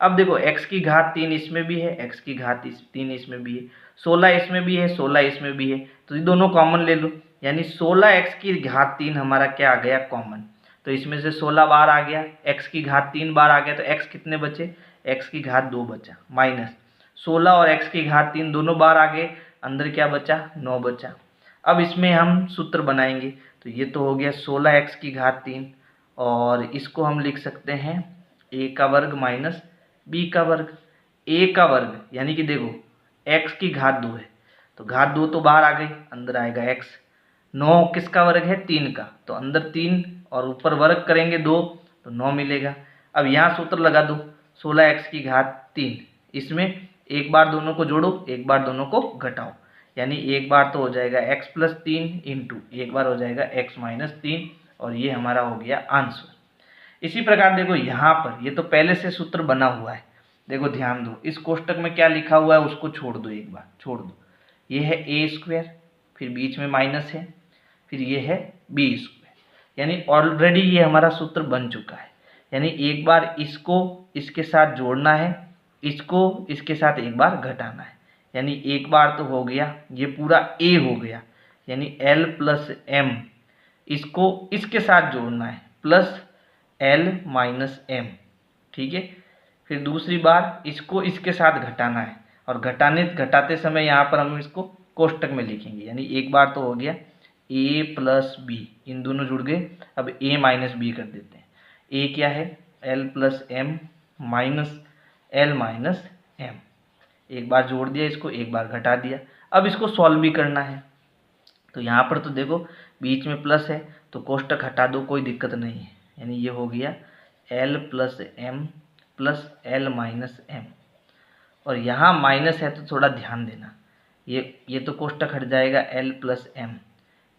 अब देखो x की घात 3 इसमें भी है, x की घात 3 इसमें भी है, 16 इसमें भी है, 16 इसमें भी है, तो ये दोनों कॉमन ले लो, यानी 16x की घात 3 हमारा क्या आ गया, कॉमन। तो इसमें से 16 बार आ गया, x की घात 3 बार आ गया, तो x कितने बचे, x की घात 2 बचा, माइनस 16 और x की घात 3 दोनों बार आ गए, अंदर क्या बचा, 9 बचा। अब इसमें हम सूत्र बनाएंगे, तो ये तो हो गया 16x की घात 3, और इसको हम लिख सकते हैं a का वर्ग माइनस b का वर्ग। a का वर्ग यानी कि देखो x की घात 2 है, तो घात 2 तो बाहर आ गई, अंदर आएगा x। 9 किसका वर्ग है, 3 का, तो अंदर 3 और ऊपर वर्ग करेंगे 2 तो 9 मिलेगा। अब यहाँ सूत्र लगा दो 16x की घात 3, इसमें एक बार दोनों को जोड़ो, एक बार दोनों को घटाओ, यानी एक बार तो हो जाएगा x प्लस 3 इंटू एक बार हो जाएगा x माइनस 3, और ये हमारा हो गया आंसर। इसी प्रकार देखो यहाँ पर, ये तो पहले से सूत्र बना हुआ है, देखो ध्यान दो, इस कोष्टक में क्या लिखा हुआ है उसको छोड़ दो, एक बार छोड़ दो, ये है ए स्क्वायर, फिर बीच में माइनस है, फिर ये है बी स्क्वायर, यानी ऑलरेडी ये हमारा सूत्र बन चुका है। यानी एक बार इसको इसके साथ जोड़ना है, इसको इसके साथ एक बार घटाना है, यानी एक बार तो हो गया, ये पूरा a हो गया, यानी l प्लस m, इसको इसके साथ जोड़ना है प्लस l माइनस m, ठीक है। फिर दूसरी बार इसको इसके साथ घटाना है, और घटाते समय यहाँ पर हम इसको कोष्टक में लिखेंगे, यानी एक बार तो हो गया a प्लस बी, इन दोनों जुड़ गए, अब a माइनस बी कर देते हैं। a क्या है, l plus m minus l minus m, एक बार जोड़ दिया इसको, एक बार घटा दिया। अब इसको सॉल्व भी करना है, तो यहाँ पर तो देखो बीच में प्लस है तो कोष्टक हटा दो, कोई दिक्कत नहीं है, यानी ये हो गया l plus m plus l minus m, और यहाँ माइनस है तो थोड़ा ध्यान देना, ये तो कोष्टक हट जाएगा l प्लस m,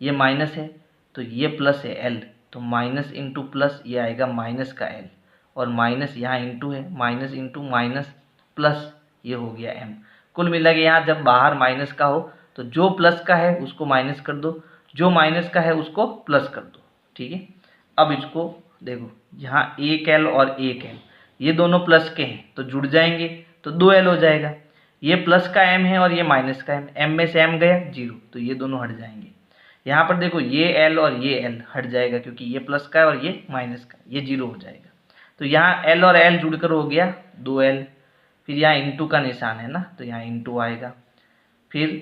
ये माइनस है तो ये प्लस है l, तो माइनस इंटू प्लस ये आएगा माइनस का l, और माइनस यहाँ इंटू है, माइनस इंटू माइनस प्लस ये हो गया m। कुल मिला के यहाँ जब बाहर माइनस का हो तो जो प्लस का है उसको माइनस कर दो, जो माइनस का है उसको प्लस कर दो। ठीक है, अब इसको देखो, यहाँ एक एल और एक एल ये दोनों प्लस के हैं तो जुड़ जाएंगे, तो 2l हो जाएगा। ये प्लस का m है और ये माइनस का m, m में से m गया 0, तो ये दोनों हट जाएंगे। यहाँ पर देखो ये l और ये l हट जाएगा क्योंकि ये प्लस का है और ये माइनस का, ये 0 हो जाएगा। तो यहाँ l और l जुड़कर हो गया 2l, फिर यहाँ इंटू का निशान है ना, तो यहाँ इंटू आएगा। फिर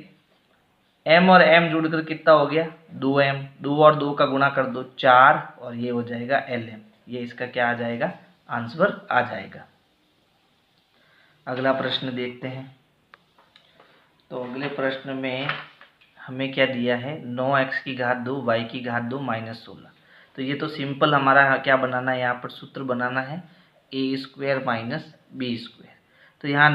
m और m जुड़कर कितना हो गया 2m, 2 और 2 का गुणा कर दो 4, और ये हो जाएगा lm। ये इसका क्या आ जाएगा, आंसर आ जाएगा। अगला प्रश्न देखते हैं। तो अगले प्रश्न में हमें क्या दिया है, 9x की घात 2 y की घात 2 माइनस 16। तो ये तो सिंपल हमारा क्या बनाना है, यहाँ पर सूत्र बनाना है a square minus B square. तो यहाँ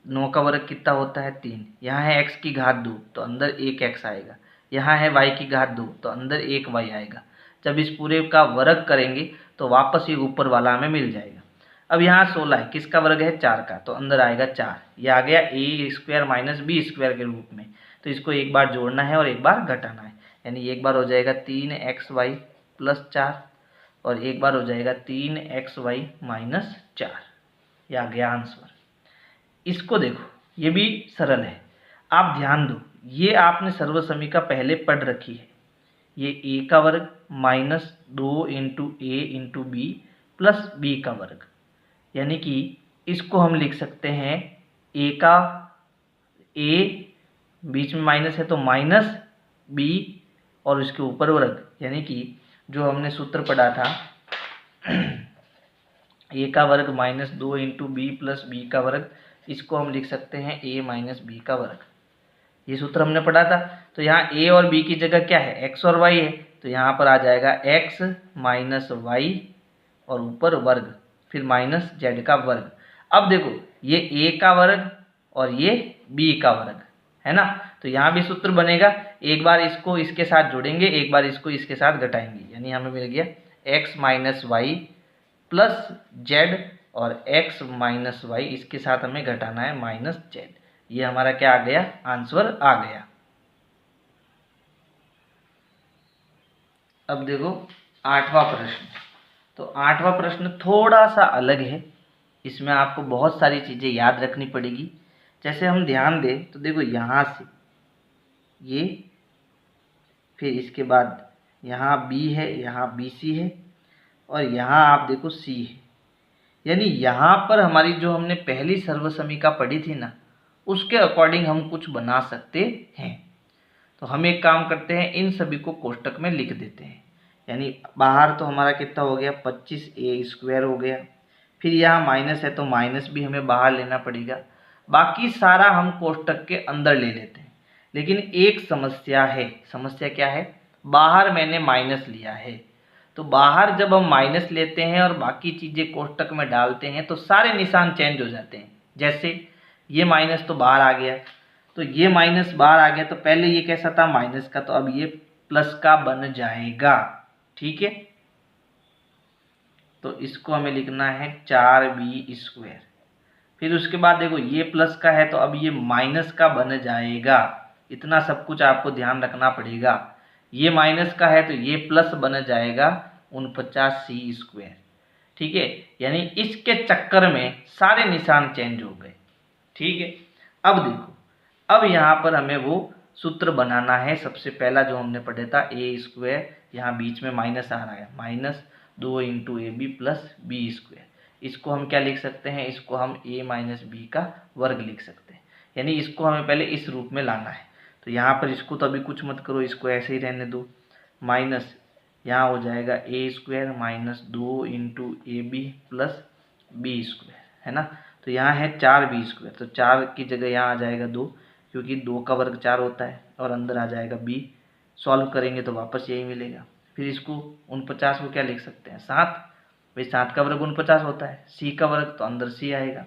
9 का वर्ग कितना होता है 3, यहाँ है x की घात 2 तो अंदर एक x आएगा, यहाँ है y की घात 2 तो अंदर एक y आएगा। जब इस पूरे का वर्ग करेंगे तो वापस ये ऊपर वाला हमें मिल जाएगा। अब यहाँ 16 है, किसका वर्ग है 4 का, तो अंदर आएगा 4। ये आ गया a square minus B square के रूप में। तो इसको एक बार जोड़ना है और एक बार घटाना है, यानी एक बार हो जाएगा 3xy प्लस 4 और एक बार हो जाएगा 3xy माइनस 4। ये आ गया आंसर। इसको देखो, ये भी सरल है, आप ध्यान दो, ये आपने सर्वसमीका पहले पढ़ रखी है। ये a का वर्ग minus 2 into a into b plus b का वर्ग, यानी कि इसको हम लिख सकते हैं a का a बीच में माइनस है तो माइनस b और उसके ऊपर वर्ग, यानी कि जो हमने सूत्र पढ़ा था a का वर्ग minus 2 into b plus b का वर्ग, इसको हम लिख सकते हैं a माइनस बी का वर्ग। ये सूत्र हमने पढ़ा था। तो यहाँ a और b की जगह क्या है, x और y है, तो यहाँ पर आ जाएगा x माइनस वाई और ऊपर वर्ग, फिर माइनस जेड का वर्ग। अब देखो ये a का वर्ग और ये b का वर्ग है ना, तो यहाँ भी सूत्र बनेगा, एक बार इसको इसके साथ जोड़ेंगे, एक बार इसको इसके साथ घटाएंगे, यानी हमें मिल गया x minus y plus z और x माइनस वाई, इसके साथ हमें घटाना है माइनस जेड। ये हमारा क्या आ गया, आंसर आ गया। अब देखो 8वां प्रश्न। तो 8वां प्रश्न थोड़ा सा अलग है, इसमें आपको बहुत सारी चीज़ें याद रखनी पड़ेगी। जैसे हम ध्यान दें तो देखो यहाँ से ये, फिर इसके बाद यहाँ B है, यहाँ BC है और यहाँ आप देखो C है, यानी यहाँ पर हमारी जो हमने पहली सर्वसमीका पढ़ी थी ना, उसके अकॉर्डिंग हम कुछ बना सकते हैं। तो हम एक काम करते हैं, इन सभी को कोष्टक में लिख देते हैं, यानी बाहर तो हमारा कितना हो गया 25a स्क्वायर हो गया, फिर यहाँ माइनस है तो माइनस भी हमें बाहर लेना पड़ेगा, बाकी सारा हम कोष्टक के अंदर ले लेते हैं। लेकिन एक समस्या है, समस्या क्या है, बाहर मैंने माइनस लिया है, तो बाहर जब हम माइनस लेते हैं और बाकी चीज़ें कोष्टक में डालते हैं तो सारे निशान चेंज हो जाते हैं। जैसे ये माइनस तो बाहर आ गया, तो ये माइनस बाहर आ गया, तो पहले ये कैसा था माइनस का, तो अब ये प्लस का बन जाएगा। ठीक है, तो इसको हमें लिखना है 4b स्क्वायर। फिर उसके बाद देखो ये प्लस का है तो अब ये माइनस का बन जाएगा, इतना सब कुछ आपको ध्यान रखना पड़ेगा। ये माइनस का है तो ये प्लस बन जाएगा 49c स्क्वायर। ठीक है, यानी इसके चक्कर में सारे निशान चेंज हो गए। ठीक है, अब देखो, अब यहाँ पर हमें वो सूत्र बनाना है। सबसे पहला जो हमने पढ़ा था a स्क्वायर, यहाँ बीच में माइनस आ रहा है, minus 2 into a b plus B square. इसको हम क्या लिख सकते हैं, इसको हम a माइनस बी का वर्ग लिख सकते हैं, यानी इसको हमें पहले इस रूप में लाना है। तो यहाँ पर इसको तो अभी कुछ मत करो, इसको ऐसे ही रहने दो, माइनस यहाँ हो जाएगा a square minus 2 into a b plus B square, है ना। तो यहाँ है 4b स्क्वायर, तो 4 की जगह यहाँ आ जाएगा 2, क्योंकि 2 का वर्ग 4 होता है, और अंदर आ जाएगा b। सॉल्व करेंगे तो वापस यही मिलेगा। फिर इसको 49 को क्या लिख सकते हैं 7, भाई 7 का वर्ग 49 होता है, c का वर्ग तो अंदर c आएगा,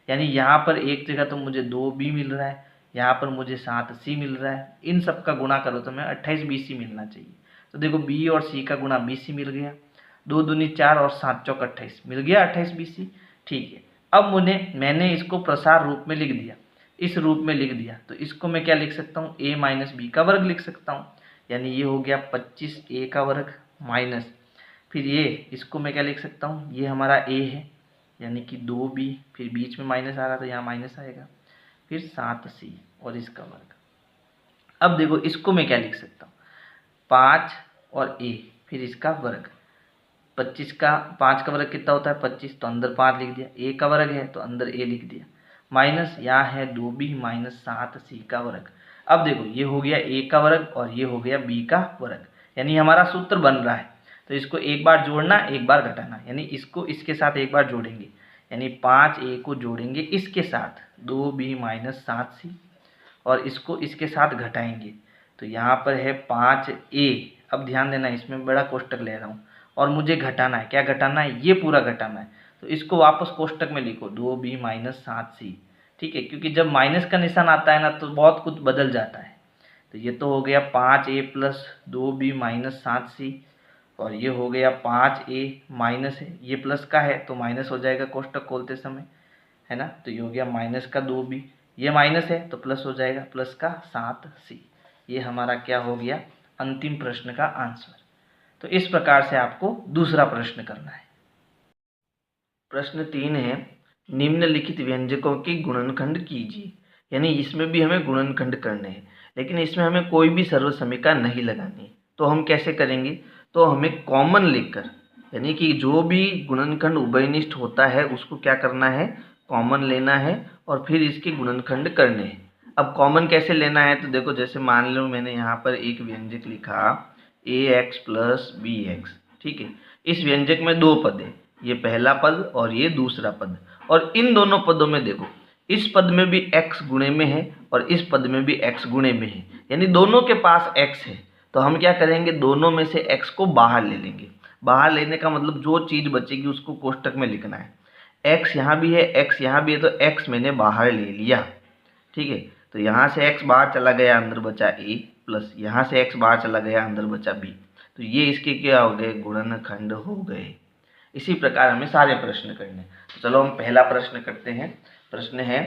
यानी यहाँ पर एक जगह तो मुझे 2b मिल रहा है, यहाँ पर मुझे 7c मिल रहा है। इन सब का गुणा करो तो हमें 28bc मिलना चाहिए। तो देखो b और c का गुणा bc मिल गया, 2 दूनी 4 और 7 चौक 28 मिल गया 28bc। ठीक है, अब मैंने इसको प्रसार रूप में लिख दिया। इस रूप में लिख दिया तो इसको मैं क्या लिख सकता हूँ, a माइनस बी का वर्ग लिख सकता हूँ। यानी ये हो गया 25a का वर्ग माइनस, फिर ये इसको मैं क्या लिख सकता हूँ, ये हमारा a है यानी कि 2b, फिर बीच में माइनस आ रहा था यहाँ माइनस आएगा, फिर 7c और इसका वर्ग। अब देखो इसको मैं क्या लिख सकता हूँ, 5 और a फिर इसका वर्ग। 25 का 5 का वर्ग कितना होता है 25, तो अंदर 5 लिख दिया, a का वर्ग है तो अंदर a लिख दिया, माइनस यहाँ है 2b माइनस 7c का वर्ग। अब देखो ये हो गया a का वर्ग और ये हो गया b का वर्ग, यानी हमारा सूत्र बन रहा है। तो इसको एक बार जोड़ना एक बार घटाना, यानी इसको इसके साथ एक बार जोड़ेंगे, यानी 5a को जोड़ेंगे इसके साथ 2b माइनस 7c और इसको इसके साथ घटाएंगे तो यहाँ पर है 5a। अब ध्यान देना इसमें बड़ा कोष्टक ले रहा हूँ और मुझे घटाना है, क्या घटाना है, ये पूरा घटाना है। तो इसको वापस कोष्टक में लिखो 2b माइनस 7c, ठीक है, क्योंकि जब माइनस का निशान आता है ना तो बहुत कुछ बदल जाता है। तो ये तो हो गया 5a plus 2b minus 7c और ये हो गया 5a माइनस है, ये प्लस का है तो माइनस हो जाएगा कोष्टक खोलते समय, है ना। तो ये हो गया माइनस का 2b, ये माइनस है तो प्लस हो जाएगा प्लस का 7c। ये हमारा क्या हो गया, अंतिम प्रश्न का आंसर। तो इस प्रकार से आपको दूसरा प्रश्न करना है। प्रश्न 3 है, निम्नलिखित व्यंजकों की गुणनखंड कीजिए। यानी इसमें भी हमें गुणनखंड करने हैं, लेकिन इसमें हमें कोई भी सर्वसमीका नहीं लगानी है। तो हम कैसे करेंगे, तो हमें कॉमन लेकर, यानी कि जो भी गुणनखंड उभयनिष्ठ होता है उसको क्या करना है, कॉमन लेना है और फिर इसके गुणनखंड करने हैं। अब कॉमन कैसे लेना है, तो देखो जैसे मान लो मैंने यहाँ पर एक व्यंजक लिखा ax प्लस बी एक्स, ठीक है। इस व्यंजक में दो पद है, ये पहला पद और ये दूसरा पद, और इन दोनों पदों में देखो इस पद में भी x गुणे में है और इस पद में भी x गुणे में है, यानी दोनों के पास x है। तो हम क्या करेंगे, दोनों में से x को बाहर ले लेंगे। बाहर लेने का मतलब जो चीज़ बचेगी उसको कोष्टक में लिखना है। x यहाँ भी है, x यहाँ भी है, तो x मैंने बाहर ले लिया, ठीक है। तो यहाँ से x बाहर चला गया, अंदर बचा a, प्लस यहाँ से x बाहर चला गया, अंदर बचा b। तो ये इसके क्या हो गए, गुणनखंड हो गए। इसी प्रकार हमें सारे प्रश्न करने। तो चलो हम पहला प्रश्न करते हैं। प्रश्न है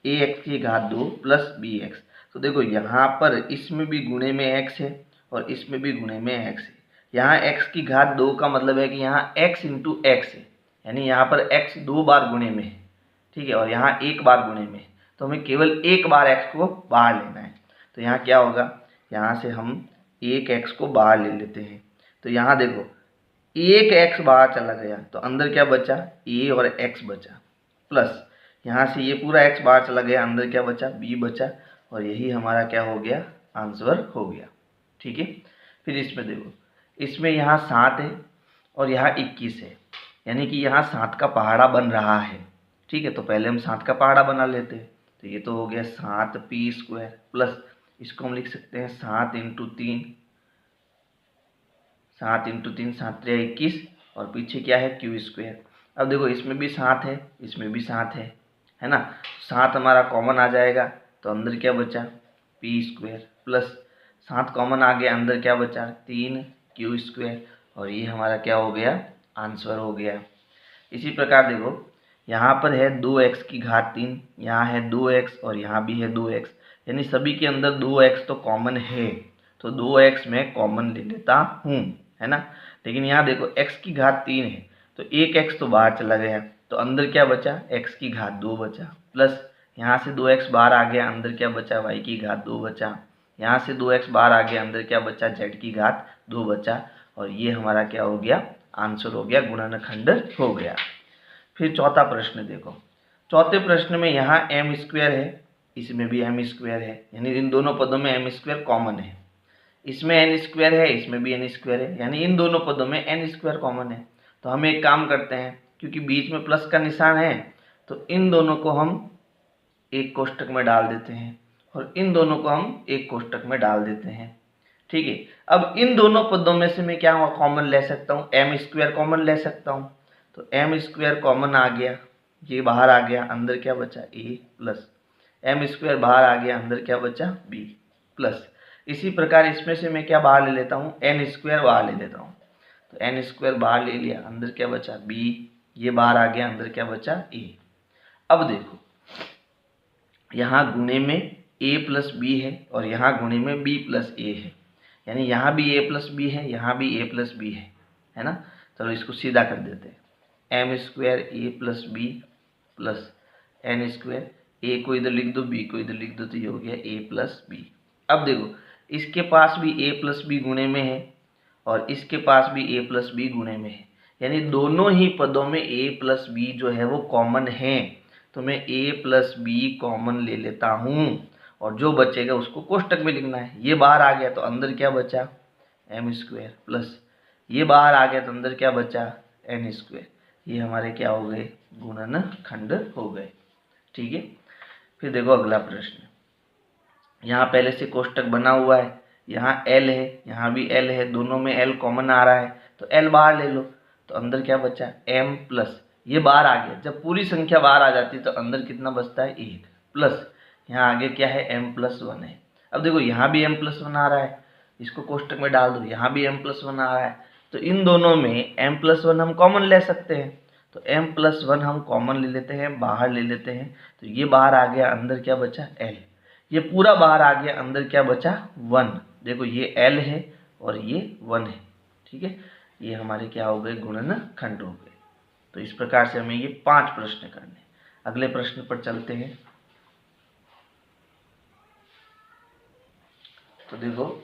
ax की घात 2 प्लस bx। तो देखो यहाँ पर इसमें भी गुणे में x है और इसमें भी गुणे में x है। यहाँ x की घात 2 का मतलब है कि यहाँ x इंटू x है, यानी यहाँ पर x 2 बार गुणे में है, ठीक है, और यहाँ एक बार गुणे में है। तो हमें केवल एक बार x को बाहर लेना है। तो यहाँ क्या होगा, यहाँ से हम एक x को बाहर ले लेते हैं। तो यहाँ देखो एक x बाहर चला गया तो अंदर क्या बचा, a और x बचा, प्लस यहाँ से ये पूरा x बाहर चला गया, अंदर क्या बचा, b बचा, और यही हमारा क्या हो गया, आंसर हो गया, ठीक है। फिर इसमें देखो, इसमें यहाँ 7 है और यहाँ 21 है, यानी कि यहाँ 7 का पहाड़ा बन रहा है, ठीक है। तो पहले हम 7 का पहाड़ा बना लेते हैं। तो ये तो हो गया 7p² प्लस इसको हम लिख सकते हैं 7 इंटू 3, 7 इंटू 3 7 3 21 और पीछे क्या है q²। अब देखो इसमें भी 7 है, इसमें भी 7 है ना। 7 हमारा कॉमन आ जाएगा तो अंदर क्या बचा, p² प्लस 7 कॉमन आ गया, अंदर क्या बचा 3q² और ये हमारा क्या हो गया, आंसर हो गया। इसी प्रकार देखो यहाँ पर है 2x की घात 3, यहाँ है 2x और यहाँ भी है 2x, यानी सभी के अंदर 2x तो कॉमन है, तो 2x मैं कॉमन ले लेता हूँ, है ना। लेकिन यहाँ देखो x की घात 3 है तो एक x तो बाहर चला गया, तो अंदर क्या बचा, x की घात 2 बचा, प्लस यहाँ से 2x बाहर आ गया, अंदर क्या बचा, y की घात 2 बचा, यहाँ से 2x बाहर आ गया, अंदर क्या बचा, z की घात 2 बचा, और ये हमारा क्या हो गया, आंसर हो गया, गुणनखंड हो गया। फिर चौथा प्रश्न देखो, चौथे प्रश्न में यहाँ m² है, इसमें भी m² है, यानी इन दोनों पदों में m² कॉमन है। इसमें n² है, इसमें भी n² है, यानी इन दोनों पदों में n² कॉमन है। तो हम एक काम करते हैं, क्योंकि बीच में प्लस का निशान है तो इन दोनों को हम एक कोष्टक में डाल देते हैं और इन दोनों को हम एक कोष्टक में डाल देते हैं, ठीक है। अब इन दोनों पदों में से मैं क्या कॉमन ले सकता हूँ, m² कॉमन ले सकता हूँ। तो m² कॉमन आ गया, ये बाहर आ गया, अंदर क्या बचा a, प्लस m² बाहर आ गया, अंदर क्या बचा b, प्लस इसी प्रकार इसमें से मैं क्या बाहर ले लेता हूँ, n² बाहर ले लेता हूँ। तो n² बाहर ले लिया, अंदर क्या बचा b, ये बाहर आ गया, अंदर क्या बचा a। अब देखो यहाँ गुणे में a प्लस बी है और यहाँ गुणे में b प्लस ए है, यानी यहाँ भी a प्लस बी है, यहाँ भी a प्लस बी है ना। चलो इसको सीधा कर देते हैं, m square a plus b plus n square, a को इधर लिख दो बी को इधर लिख दो, तो ये हो गया a प्लस बी। अब देखो इसके पास भी a प्लस बी गुणे में है और इसके पास भी a प्लस बी गुणे में है, यानी दोनों ही पदों में a प्लस बी जो है वो कॉमन है। तो मैं a प्लस बी कॉमन ले लेता हूँ और जो बचेगा उसको कोष्टक में लिखना है। ये बाहर आ गया तो अंदर क्या बचा, एम स्क्वायर प्लस ये बाहर आ गया तो अंदर क्या बचा, एन स्क्वायर। ये हमारे क्या हो गए, गुणनखंड हो गए। ठीक है, फिर देखो अगला प्रश्न। यहाँ पहले से कोष्टक बना हुआ है, यहाँ L है यहाँ भी L है, दोनों में L कॉमन आ रहा है तो L बाहर ले लो, तो अंदर क्या बचा, m प्लस ये बाहर आ गया। जब पूरी संख्या बाहर आ जाती है तो अंदर कितना बचता है, 1 प्लस यहाँ आगे क्या है, m प्लस 1 है। अब देखो यहाँ भी m प्लस 1 आ रहा है, इसको कोष्टक में डाल दो, यहाँ भी m प्लस 1 आ रहा है, तो इन दोनों में m प्लस 1 हम कॉमन ले सकते हैं। तो m प्लस 1 हम कॉमन ले लेते हैं, बाहर ले लेते हैं, तो ये बाहर आ गया, अंदर क्या बचा, l। ये पूरा बाहर आ गया, अंदर क्या बचा, 1। देखो ये l है और ये 1 है। ठीक है, ये हमारे क्या हो गए, गुणनखंड हो गए। तो इस प्रकार से हमें ये 5 प्रश्न करने। अगले प्रश्न पर चलते हैं। तो देखो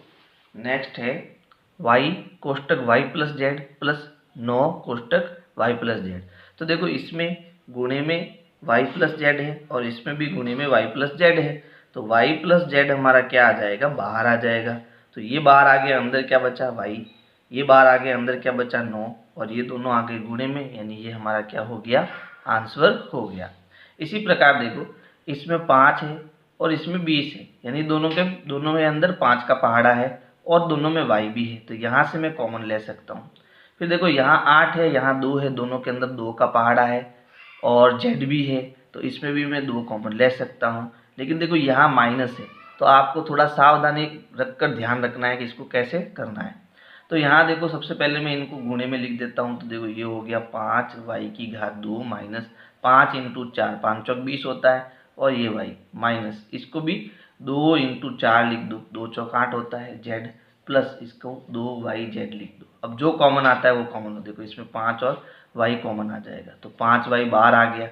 नेक्स्ट है y कोष्टक y plus Z plus 9 कोष्टक y plus Z. तो देखो इसमें गुणे में y प्लस जेड है और इसमें भी गुणे में y प्लस जेड है, तो y प्लस जेड हमारा क्या आ जाएगा, बाहर आ जाएगा। तो ये बाहर आ गया, अंदर क्या बचा, y। ये बाहर आ गया, अंदर क्या बचा, 9, और ये दोनों आ गए गुणे में, यानी ये हमारा क्या हो गया, आंसर हो गया। इसी प्रकार देखो इसमें 5 है और इसमें 20 है, यानी दोनों में अंदर 5 का पहाड़ा है और दोनों में y भी है, तो यहाँ से मैं कॉमन ले सकता हूँ। फिर देखो यहाँ 8 है, यहाँ 2 है, दोनों के अंदर 2 का पहाड़ा है और z भी है, तो इसमें भी मैं 2 कॉमन ले सकता हूँ। लेकिन देखो यहाँ माइनस है, तो आपको थोड़ा सावधानी रखकर ध्यान रखना है कि इसको कैसे करना है। तो यहाँ देखो सबसे पहले मैं इनको गुणे में लिख देता हूँ, तो देखो ये हो गया 5y2 माइनस 5 इंटू 4, 5 चौक 20 होता है, और ये y माइनस इसको भी 2 इंटू 4 लिख दो, 2 चौक 8 होता है, z प्लस इसको 2yz लिख दो। अब जो कॉमन आता है वो कॉमन हो, देखो इसमें 5 और y कॉमन आ जाएगा, तो 5y बाहर आ गया,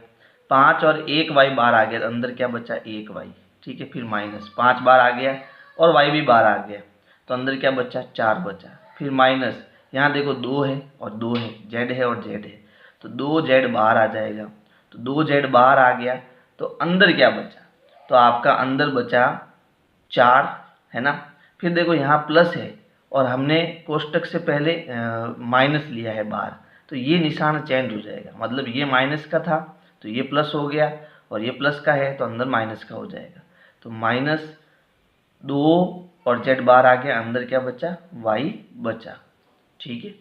5 और 1y बाहर आ गया, अंदर क्या बचा, 1y। ठीक है, फिर माइनस 5 बार आ गया और y भी बाहर आ गया, तो अंदर क्या बचा, 4 बचा। फिर माइनस यहाँ देखो 2 है और 2 है, z है और z है, तो 2z बाहर आ जाएगा, तो 2z बाहर आ गया, तो अंदर क्या बचा, तो आपका अंदर बचा 4, है ना। फिर देखो यहाँ प्लस है और हमने कोष्टक से पहले माइनस लिया है बाहर, तो ये निशान चेंज हो जाएगा, मतलब ये माइनस का था तो ये प्लस हो गया, और ये प्लस का है तो अंदर माइनस का हो जाएगा। तो -2 और z बाहर आ गया, अंदर क्या बचा, y बचा। ठीक है,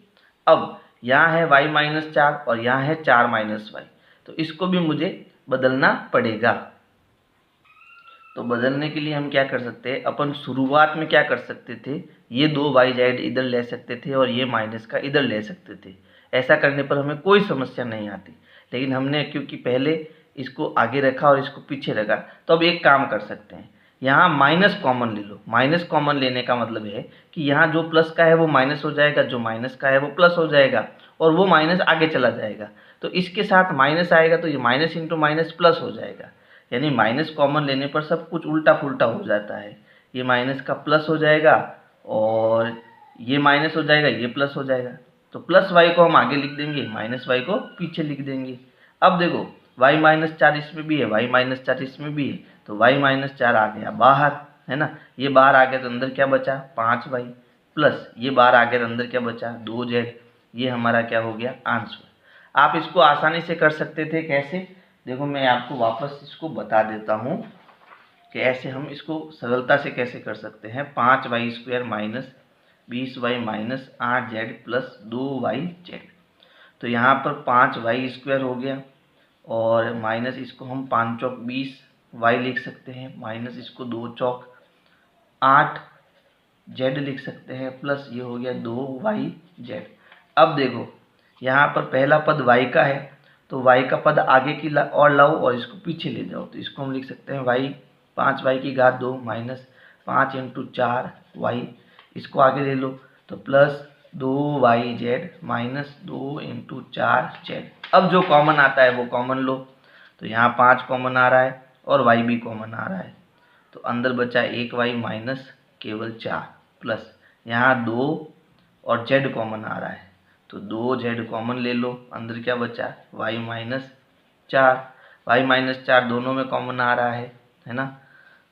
अब यहाँ है y माइनस 4 और यहाँ है 4 माइनस y, तो इसको भी मुझे बदलना पड़ेगा। तो बदलने के लिए हम क्या कर सकते हैं, अपन शुरुआत में क्या कर सकते थे, ये 2yz इधर ले सकते थे और ये माइनस का इधर ले सकते थे। ऐसा करने पर हमें कोई समस्या नहीं आती, लेकिन हमने क्योंकि पहले इसको आगे रखा और इसको पीछे रखा, तो अब एक काम कर सकते हैं, यहाँ माइनस कॉमन ले लो। माइनस कॉमन लेने का मतलब है कि यहाँ जो प्लस का है वो माइनस हो जाएगा, जो माइनस का है वो प्लस हो जाएगा, और वो माइनस आगे चला जाएगा, तो इसके साथ माइनस आएगा, तो ये माइनस इंटू माइनस प्लस हो जाएगा। यानी माइनस कॉमन लेने पर सब कुछ उल्टा पुल्टा हो जाता है, ये माइनस का प्लस हो जाएगा और ये माइनस हो जाएगा, ये प्लस हो जाएगा। तो प्लस y को हम आगे लिख देंगे, माइनस y को पीछे लिख देंगे। अब देखो y माइनस 4 इसमें भी है, y माइनस 4 इसमें भी है, तो y माइनस 4 आ गया बाहर, है ना। ये बाहर आ गया तो अंदर क्या बचा, 5y प्लस ये बाहर आ गया तो अंदर क्या बचा, 2z। ये हमारा क्या हो गया, आंसर। आप इसको आसानी से कर सकते थे, कैसे, देखो मैं आपको वापस इसको बता देता हूँ कि ऐसे हम इसको सरलता से कैसे कर सकते हैं। 5y² minus 20y minus 8z plus 2yz। तो यहाँ पर 5y² हो गया और माइनस इसको हम 5 चौक 20y लिख सकते हैं, माइनस इसको 2 चौक 8z लिख सकते हैं, प्लस ये हो गया 2yz। अब देखो यहाँ पर पहला पद y का है तो y का पद आगे की और लाओ और इसको पीछे ले जाओ। तो इसको हम लिख सकते हैं y 5y की घात 2 माइनस 5 इंटू 4y, इसको आगे ले लो तो plus 2yz minus 2 into 4z। अब जो कॉमन आता है वो कॉमन लो। तो यहाँ 5 कॉमन आ रहा है और y भी कॉमन आ रहा है, तो अंदर बचा 1y माइनस केवल 4 प्लस यहाँ 2 और z कॉमन आ रहा है, तो 2z कॉमन ले लो। अंदर क्या बचा y माइनस 4, y माइनस 4 दोनों में कॉमन आ रहा है ना।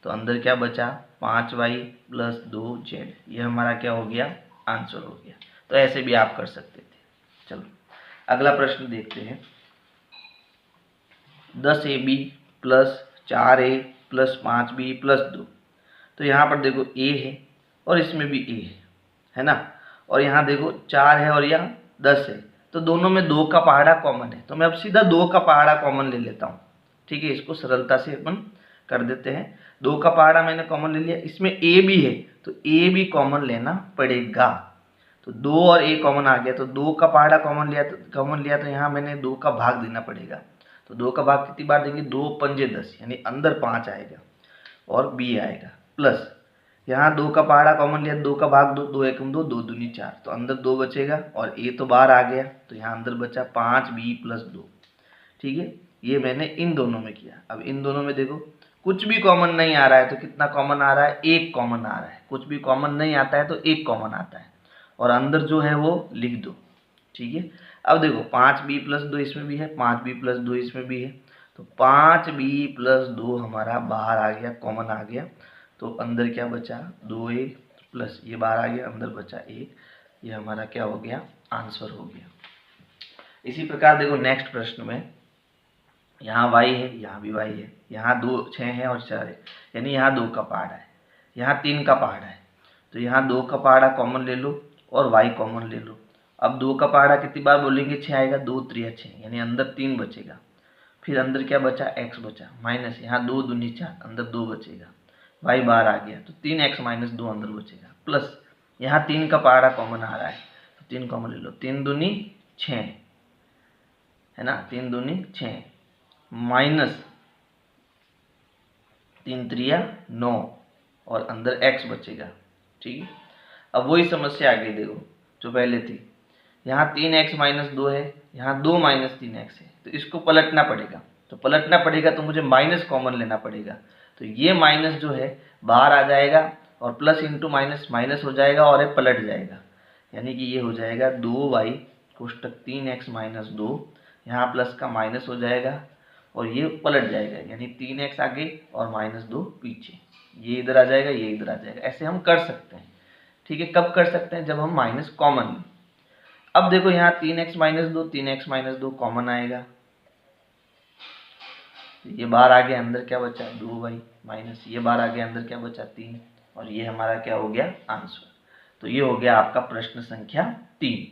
तो अंदर क्या बचा 5y प्लस 2z। ये हमारा क्या हो गया, आंसर हो गया। तो ऐसे भी आप कर सकते थे। चलो अगला प्रश्न देखते हैं। 10ab plus 4a plus 5b plus 2। तो यहाँ पर देखो a है और इसमें भी a है ना, और यहाँ देखो 4 है और यहाँ 10 है, तो दोनों में 2 का पहाड़ा कॉमन है। तो मैं अब सीधा 2 का पहाड़ा कॉमन ले लेता हूँ। ठीक है, इसको सरलता से अपन कर देते हैं। 2 का पहाड़ा मैंने कॉमन ले लिया, इसमें a भी है तो a भी कॉमन लेना पड़ेगा। तो 2 और a कॉमन आ गया, तो 2 का पहाड़ा कॉमन लिया तो यहाँ मैंने 2 का भाग देना पड़ेगा। तो 2 का भाग कितनी बार देंगे, 2 पंजे 10, यानी अंदर 5 आएगा और b आएगा प्लस यहाँ 2 का पहाड़ा कॉमन लिया, 2 का भाग 2, 2 एकम 2, 2 दूनी 4, तो अंदर 2 बचेगा और a तो बाहर आ गया, तो यहाँ अंदर बचा 5b प्लस 2। ठीक है, ये मैंने इन दोनों में किया। अब इन दोनों में देखो कुछ भी कॉमन नहीं आ रहा है, तो कितना कॉमन आ रहा है, 1 कॉमन आ रहा है। कुछ भी कॉमन नहीं आता है तो 1 कॉमन आता है, और अंदर जो है वो लिख दो। ठीक है, अब देखो 5b प्लस 2 इसमें भी है, 5b प्लस 2 इसमें भी है, तो 5b प्लस 2 हमारा बाहर आ गया, कॉमन आ गया। तो अंदर क्या बचा 2a प्लस ये बाहर आ गया, अंदर बचा 1। ये हमारा क्या हो गया, आंसर हो गया। इसी प्रकार देखो नेक्स्ट प्रश्न में, यहाँ y है, यहाँ भी y है, यहाँ 2 6 है और 4 है, यानी यहाँ 2 का पहाड़ा है, यहाँ 3 का पहाड़ा है। तो यहाँ 2 का पहाड़ा कॉमन ले लो और y कॉमन ले लो। अब 2 का पहाड़ा कितनी बार बोलेंगे, 6 आएगा, 2 3 6, यानी अंदर 3 बचेगा। फिर अंदर क्या बचा, x बचा, माइनस यहाँ 2 दूनी 4, अंदर 2 बचेगा, y बाहर आ गया, तो 3x माइनस 2 अंदर बचेगा प्लस यहाँ 3 का पहाड़ा कॉमन आ रहा है, तो 3 कॉमन ले लो, 3 दूनी 6 है ना, 3 दूनी 6 माइनस 3 त्रिया 9 और अंदर x बचेगा। ठीक है, अब वही समस्या आगे देखो जो पहले थी। यहाँ 3x माइनस 2 है, यहाँ 2 माइनस 3x है, तो इसको पलटना पड़ेगा। तो पलटना पड़ेगा तो मुझे माइनस कॉमन लेना पड़ेगा। तो ये माइनस जो है बाहर आ जाएगा और प्लस इंटू माइनस माइनस हो जाएगा और ये पलट जाएगा, यानी कि ये हो जाएगा 2y कोष्टक 3x माइनस 2, यहाँ प्लस का माइनस हो जाएगा और ये पलट जाएगा, यानी 3x आगे और माइनस 2 पीछे, ये इधर आ जाएगा, ये इधर आ जाएगा। ऐसे हम कर सकते हैं। ठीक है, कब कर सकते हैं, जब हम माइनस कॉमन लें। अब देखो यहाँ 3x minus 2, 3x minus 2 common आएगा, ये बाहर आ गया, अंदर क्या बचा 2y माइनस ये बाहर आ गया, अंदर क्या बचा 3, और ये हमारा क्या हो गया, आंसर। तो ये हो गया आपका प्रश्न संख्या 3।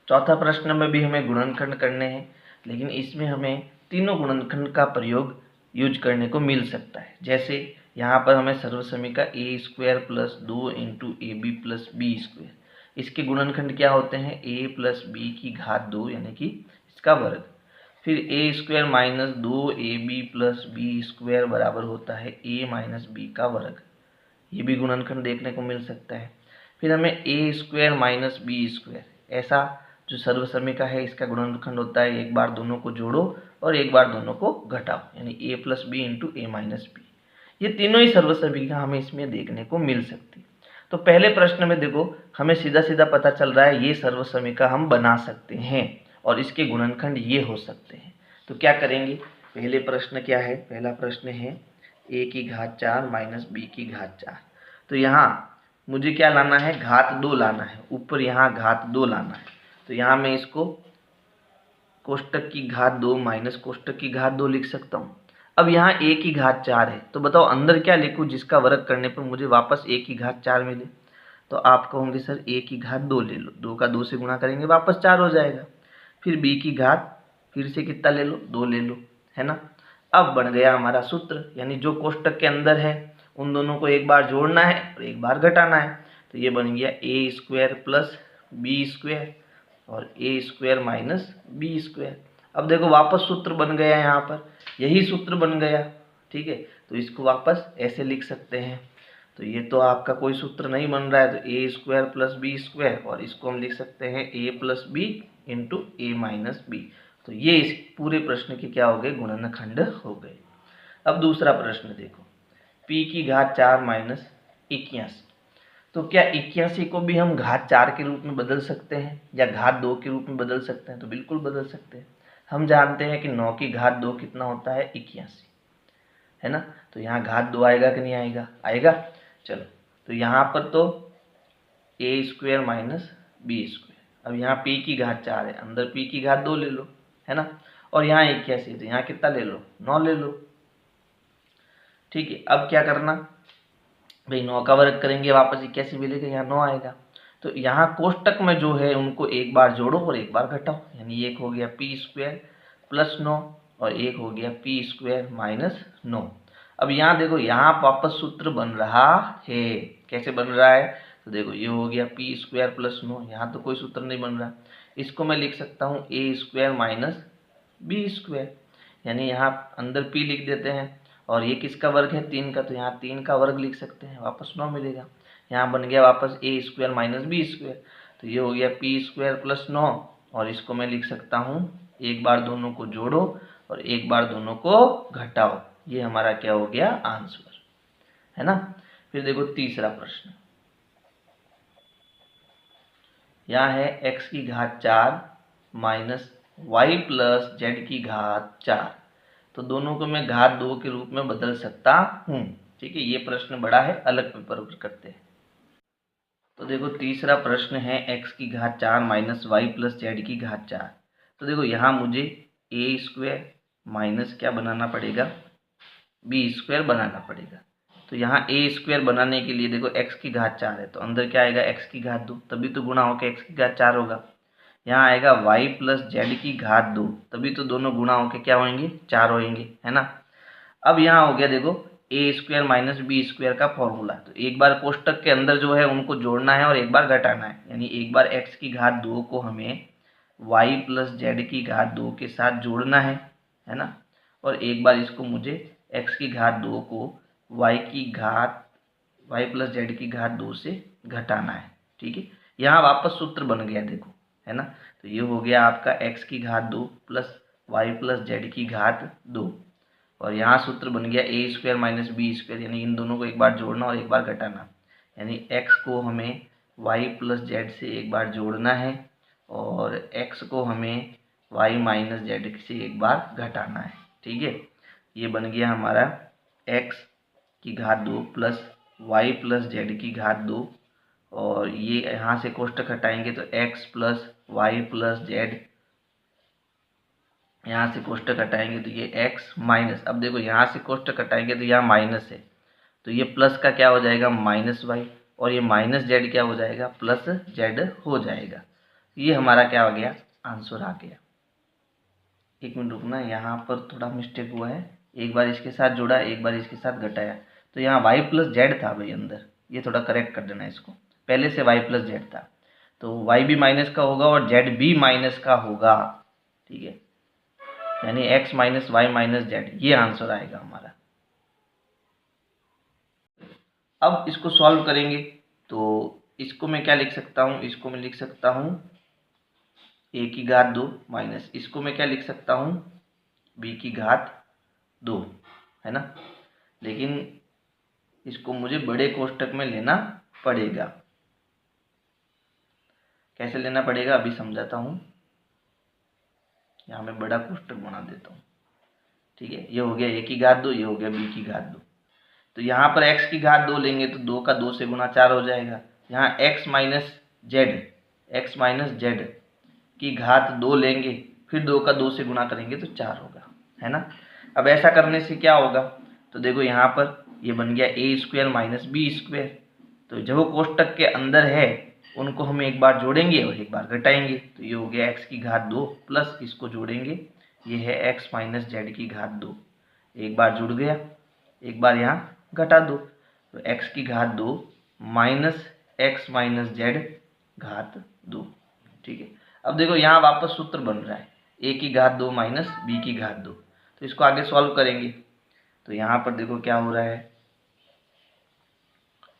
चौथा प्रश्न में भी हमें गुणनखंड करने हैं, लेकिन इसमें हमें तीनों गुणनखंड का प्रयोग यूज करने को मिल सकता है। जैसे यहाँ पर हमें सर्वसमीका a square plus 2 into a b plus B square, इसके गुणनखंड क्या होते हैं, a प्लस बी की घात 2 यानी कि इसका वर्ग। फिर a square minus 2ab plus B square बराबर होता है a माइनस बी का वर्ग, ये भी गुणनखंड देखने को मिल सकता है। फिर हमें a square minus B square, ऐसा जो सर्वसमीका है इसका गुणनखंड होता है, एक बार दोनों को जोड़ो और एक बार दोनों को घटाओ, यानी a plus B into A minus B. ये तीनों ही सर्वसमीका हमें इसमें देखने को मिल सकती है। तो पहले प्रश्न में देखो हमें सीधा सीधा पता चल रहा है ये सर्वसमीका हम बना सकते हैं और इसके गुणनखंड ये हो सकते हैं। तो क्या करेंगे, पहले प्रश्न क्या है, पहला प्रश्न है a की घात 4 माइनस बी की घात 4। तो यहाँ मुझे क्या लाना है, घात 2 लाना है, ऊपर यहाँ घात 2 लाना है। तो यहाँ मैं इसको कोष्टक की घात 2 माइनस कोष्टक की घात 2 लिख सकता हूँ। अब यहाँ a की घात 4 है, तो बताओ अंदर क्या लिखूँ जिसका वर्ग करने पर मुझे वापस a की घात 4 मिले। तो आप कहोगे सर a की घात 2 ले लो, 2 का 2 से गुणा करेंगे वापस 4 हो जाएगा। फिर b की घात फिर से कितना ले लो, 2 ले लो, है ना। अब बन गया हमारा सूत्र, यानी जो कोष्टक के अंदर है उन दोनों को एक बार जोड़ना है और एक बार घटाना है। तो ये बन गया a square plus B square और A square minus B square. अब देखो वापस सूत्र बन गया, यहाँ पर यही सूत्र बन गया, ठीक है। तो इसको वापस ऐसे लिख सकते हैं। तो ये तो आपका कोई सूत्र नहीं बन रहा है, तो ए स्क्वायर प्लस बी स्क्वायर, और इसको हम लिख सकते हैं ए प्लस बी इंटू ए माइनस बी। तो ये इस पूरे प्रश्न के क्या हो गए, गुणनखंड हो गए। अब दूसरा प्रश्न देखो, p की घात 4 माइनस 81। तो क्या 81 को भी हम घात 4 के रूप में बदल सकते हैं या घात 2 के रूप में बदल सकते हैं? तो बिल्कुल बदल सकते हैं। हम जानते हैं कि 9 की घात 2 कितना होता है, 81, है ना। तो यहाँ घात 2 आएगा कि नहीं आएगा, आएगा। चलो, तो यहाँ पर तो ए स्क्वायर माइनस बी स्क्वायर। अब यहाँ p की घात 4 है, अंदर p की घात 2 ले लो, है ना। और यहाँ 81, तो यहाँ कितना ले लो, 9 ले लो, ठीक है। अब क्या करना भाई, 9 का वर्ग करेंगे वापस 81 मिलेगा, यहाँ 9 आएगा। तो यहाँ कोष्टक में जो है उनको एक बार जोड़ो और एक बार घटाओ, यानी एक हो गया पी स्क्वायर प्लस 9 और एक हो गया पी स्क्वायर माइनस 9। अब यहाँ देखो, यहाँ वापस सूत्र बन रहा है, कैसे बन रहा है, तो देखो ये हो गया पी स्क्वायर प्लस 9, यहाँ तो कोई सूत्र नहीं बन रहा। इसको मैं लिख सकता हूँ ए स्क्वायर माइनस बी स्क्वायर, यानी यहाँ अंदर p लिख देते हैं, और ये किसका वर्ग है, 3 का, तो यहाँ 3 का वर्ग लिख सकते हैं, वापस 9 मिलेगा। यहाँ बन गया वापस ए स्क्वायर माइनस बी स्क्वायर, तो ये हो गया पी स्क्वायर प्लस 9, और इसको मैं लिख सकता हूँ एक बार दोनों को जोड़ो और एक बार दोनों को घटाओ। ये हमारा क्या हो गया, आंसर, है ना। फिर देखो तीसरा प्रश्न, यहाँ है x की घात 4 माइनस वाई प्लस जेड की घात 4। तो दोनों को मैं घात 2 के रूप में बदल सकता हूँ, ठीक है। ये प्रश्न बड़ा है, अलग पेपर पर करते हैं। तो देखो तीसरा प्रश्न है x की घात 4 माइनस वाई प्लस जेड की घात 4। तो देखो यहाँ मुझे ए स्क्वायर माइनस क्या बनाना पड़ेगा, बी स्क्वायर बनाना पड़ेगा। तो यहाँ ए स्क्वायर बनाने के लिए देखो x की घात 4 है, तो अंदर क्या आएगा, x की घात 2, तभी तो गुणा होकर x की घात 4 होगा। यहाँ आएगा y प्लस जेड की घात 2, तभी तो दोनों गुणा होकर क्या होंगे, 4 होंगे, है ना। अब यहाँ हो गया देखो a square minus B square का फॉर्मूला, तो एक बार कोष्टक के अंदर जो है उनको जोड़ना है और एक बार घटाना है, यानी एक बार x की घात 2 को हमें y प्लस जेड की घात 2 के साथ जोड़ना है ना। और एक बार इसको मुझे x की घात 2 को y प्लस जेड की घात 2 से घटाना है, ठीक है। यहाँ वापस सूत्र बन गया देखो, है ना। तो ये हो गया आपका x की घात 2 प्लस वाई प्लस जेड की घात 2, और यहाँ सूत्र बन गया a square minus B square, यानी इन दोनों को एक बार जोड़ना और एक बार घटाना, यानी x को हमें y प्लस जेड से एक बार जोड़ना है और x को हमें y माइनस जेड से एक बार घटाना है, ठीक है। ये बन गया हमारा x की घात 2 प्लस वाई प्लस जेड की घात 2, और ये यहाँ से कोष्टक हटाएंगे तो x plus Y plus Z, यहाँ से कोष्टक हटाएंगे तो ये x माइनस, अब देखो यहाँ से कोष्टक हटाएंगे तो यहाँ माइनस है, तो ये प्लस का क्या हो जाएगा, माइनस वाई, और ये माइनस जेड क्या हो जाएगा, प्लस जेड हो जाएगा। ये हमारा क्या हो गया, आंसर आ गया। एक मिनट रुकना, यहाँ पर थोड़ा मिस्टेक हुआ है, एक बार इसके साथ जोड़ा एक बार इसके साथ घटाया, तो यहाँ वाई प्लस जेड था भाई अंदर, ये थोड़ा करेक्ट कर देना इसको, पहले से वाई प्लस जेड था, तो वाई भी माइनस का होगा और जेड भी माइनस का होगा, ठीक है, यानी x minus Y minus Z, ये आंसर आएगा हमारा। अब इसको सॉल्व करेंगे तो इसको मैं क्या लिख सकता हूँ, इसको मैं लिख सकता हूँ a की घात 2 माइनस, इसको मैं क्या लिख सकता हूँ, b की घात 2, है ना। लेकिन इसको मुझे बड़े कोष्टक में लेना पड़ेगा, कैसे लेना पड़ेगा अभी समझाता हूँ। यहाँ मैं बड़ा कोष्टक बना देता हूँ, ठीक है। ये हो गया a की घात 2, ये हो गया b की घात 2, तो यहाँ पर x की घात 2 लेंगे तो 2 का 2 से गुना 4 हो जाएगा। यहाँ x माइनस जेड की घात 2 लेंगे, फिर 2 का 2 से गुना करेंगे तो 4 होगा, है ना। अब ऐसा करने से क्या होगा, तो देखो यहाँ पर ये बन गया a square minus B square, तो जो कोष्टक के अंदर है उनको हम एक बार जोड़ेंगे और एक बार घटाएंगे, तो ये हो गया x की घात 2 प्लस इसको जोड़ेंगे, ये है x माइनस जेड की घात 2, एक बार जुड़ गया एक बार यहाँ घटा दो, तो x की घात 2 माइनस एक्स माइनस जेड घात 2, ठीक है। अब देखो यहाँ वापस सूत्र बन रहा है a की घात 2 माइनस b की घात 2। तो इसको आगे सॉल्व करेंगे तो यहाँ पर देखो क्या हो रहा है,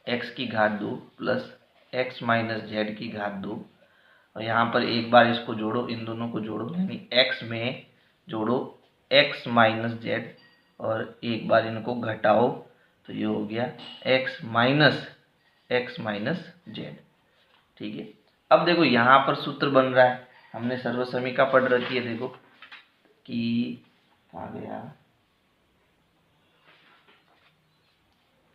x की घात 2 प्लस x माइनस जेड की घात 2, और यहाँ पर एक बार इसको जोड़ो, इन दोनों को जोड़ो, यानी x में जोड़ो x माइनस जेड और एक बार इनको घटाओ तो ये हो गया x माइनस जेड। ठीक है, अब देखो यहाँ पर सूत्र बन रहा है, हमने सर्वसमीका पढ़ रखी है, देखो कि आ गया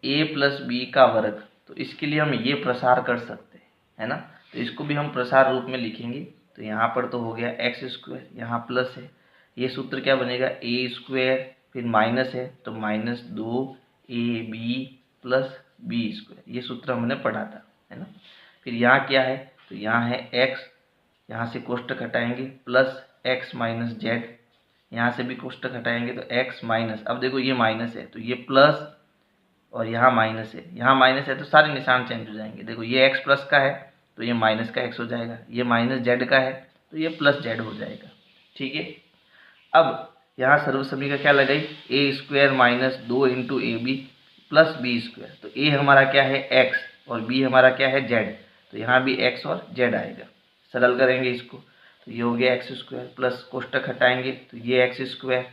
a प्लस बी का वर्ग। तो इसके लिए हम ये प्रसार कर सकते हैं, है ना, तो इसको भी हम प्रसार रूप में लिखेंगे। तो यहाँ पर तो हो गया एक्स स्क्वायर, यहाँ प्लस है, ये सूत्र क्या बनेगा ए स्क्वायर, फिर माइनस है तो minus 2ab plus B square, ये सूत्र हमने पढ़ा था, है ना। फिर यहाँ क्या है, तो यहाँ है x, यहाँ से कोष्टक हटाएंगे प्लस x माइनस जेड, यहाँ से भी कोष्टक हटाएंगे तो x माइनस, अब देखो ये माइनस है तो ये प्लस, और यहाँ माइनस है, यहाँ माइनस है तो सारे निशान चेंज हो जाएंगे। देखो ये x प्लस का है तो ये माइनस का x हो जाएगा, ये माइनस जेड का है तो ये प्लस जेड हो जाएगा। ठीक है, अब यहाँ सर्वसमीका क्या लगाई, a square minus 2 into a b plus B square. तो ए हमारा क्या है x और बी हमारा क्या है z, तो यहाँ भी x और z आएगा। सरल करेंगे इसको तो ये हो गया एक्स स्क्वायर प्लस कोष्टक हटाएंगे तो ये x square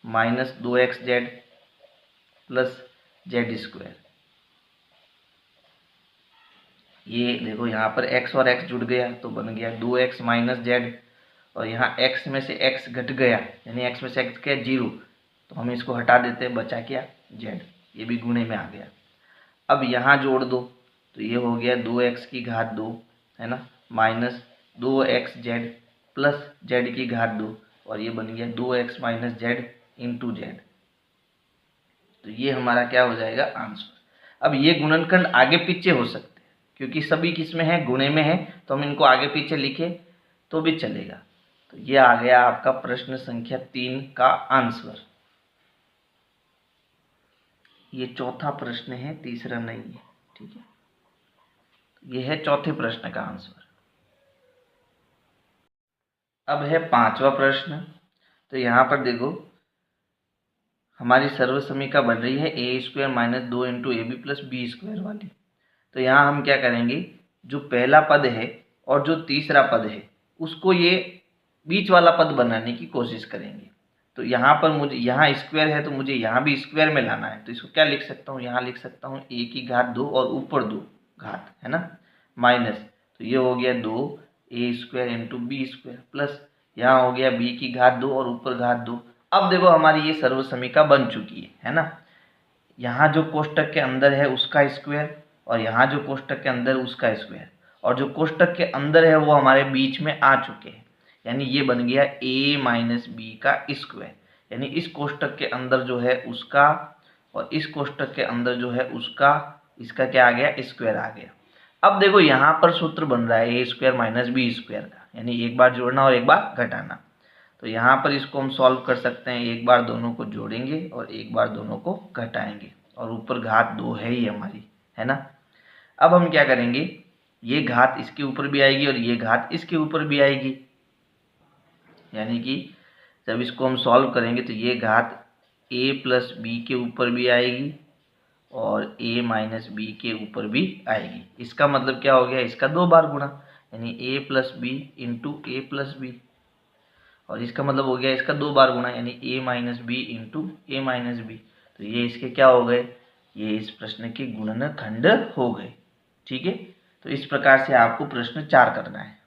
minus 2xz plus Z square. ये देखो यहाँ पर x और x जुड़ गया तो बन गया 2x माइनस जेड, और यहाँ x में से x घट गया, यानी x में से x क्या 0, तो हम इसको हटा देते हैं, बचा क्या z, ये भी गुणे में आ गया। अब यहाँ जोड़ दो तो ये हो गया 2x की घात 2, है ना, माइनस 2xz प्लस z की घात 2, और ये बन गया 2x minus Z into Z. तो ये हमारा क्या हो जाएगा आंसर। अब ये गुणनखंड आगे पीछे हो सकते हैं क्योंकि सभी किसमें है, गुणे में है, तो हम इनको आगे पीछे लिखे तो भी चलेगा। तो ये आ गया आपका प्रश्न संख्या 3 का आंसर। ये चौथा प्रश्न है, तीसरा नहीं है। ठीक है, ये है चौथे प्रश्न का आंसर। अब है पांचवा प्रश्न। तो यहाँ पर देखो हमारी सर्वसमीका बन रही है a square minus 2 into a b plus B square वाली। तो यहाँ हम क्या करेंगे, जो पहला पद है और जो तीसरा पद है उसको ये बीच वाला पद बनाने की कोशिश करेंगे। तो यहाँ पर मुझे, यहाँ स्क्वायर है तो मुझे यहाँ भी स्क्वायर में लाना है, तो इसको क्या लिख सकता हूँ, यहाँ लिख सकता हूँ ए की घात 2 और ऊपर 2 घात, है ना, माइनस, तो ये हो गया 2a square into B square plus यहाँ हो गया b की घात 2 और ऊपर घात 2। अब देखो हमारी ये सर्वसमीका बन चुकी है ना। यहाँ जो कोष्टक के अंदर है उसका स्क्वायर और यहाँ जो कोष्टक के अंदर उसका स्क्वायर, और जो कोष्टक के अंदर है वो हमारे बीच में आ चुके हैं, यानी ये बन गया a माइनस बी का स्क्वायर, यानी इस कोष्टक के अंदर जो है उसका और इस कोष्टक के अंदर जो है उसका, इसका क्या आ गया स्क्वायर आ गया। अब देखो यहाँ पर सूत्र बन रहा है a square minus B square का, यानी एक बार जोड़ना और एक बार घटाना। तो यहाँ पर इसको हम सॉल्व कर सकते हैं, एक बार दोनों को जोड़ेंगे और एक बार दोनों को घटाएंगे, और ऊपर घात 2 है ही हमारी, है ना। अब हम क्या करेंगे, ये घात इसके ऊपर भी आएगी और ये घात इसके ऊपर भी आएगी, यानी कि जब इसको हम सॉल्व करेंगे तो ये घात a प्लस बी के ऊपर भी आएगी और a माइनस बी के ऊपर भी आएगी। इसका मतलब क्या हो गया, इसका 2 बार गुणा, यानी a plus B into A plus B, और इसका मतलब हो गया इसका 2 बार गुणा, यानी a minus B into A minus B. तो ये इसके क्या हो गए, ये इस प्रश्न के गुणनखंड हो गए। ठीक है, तो इस प्रकार से आपको प्रश्न 4 करना है।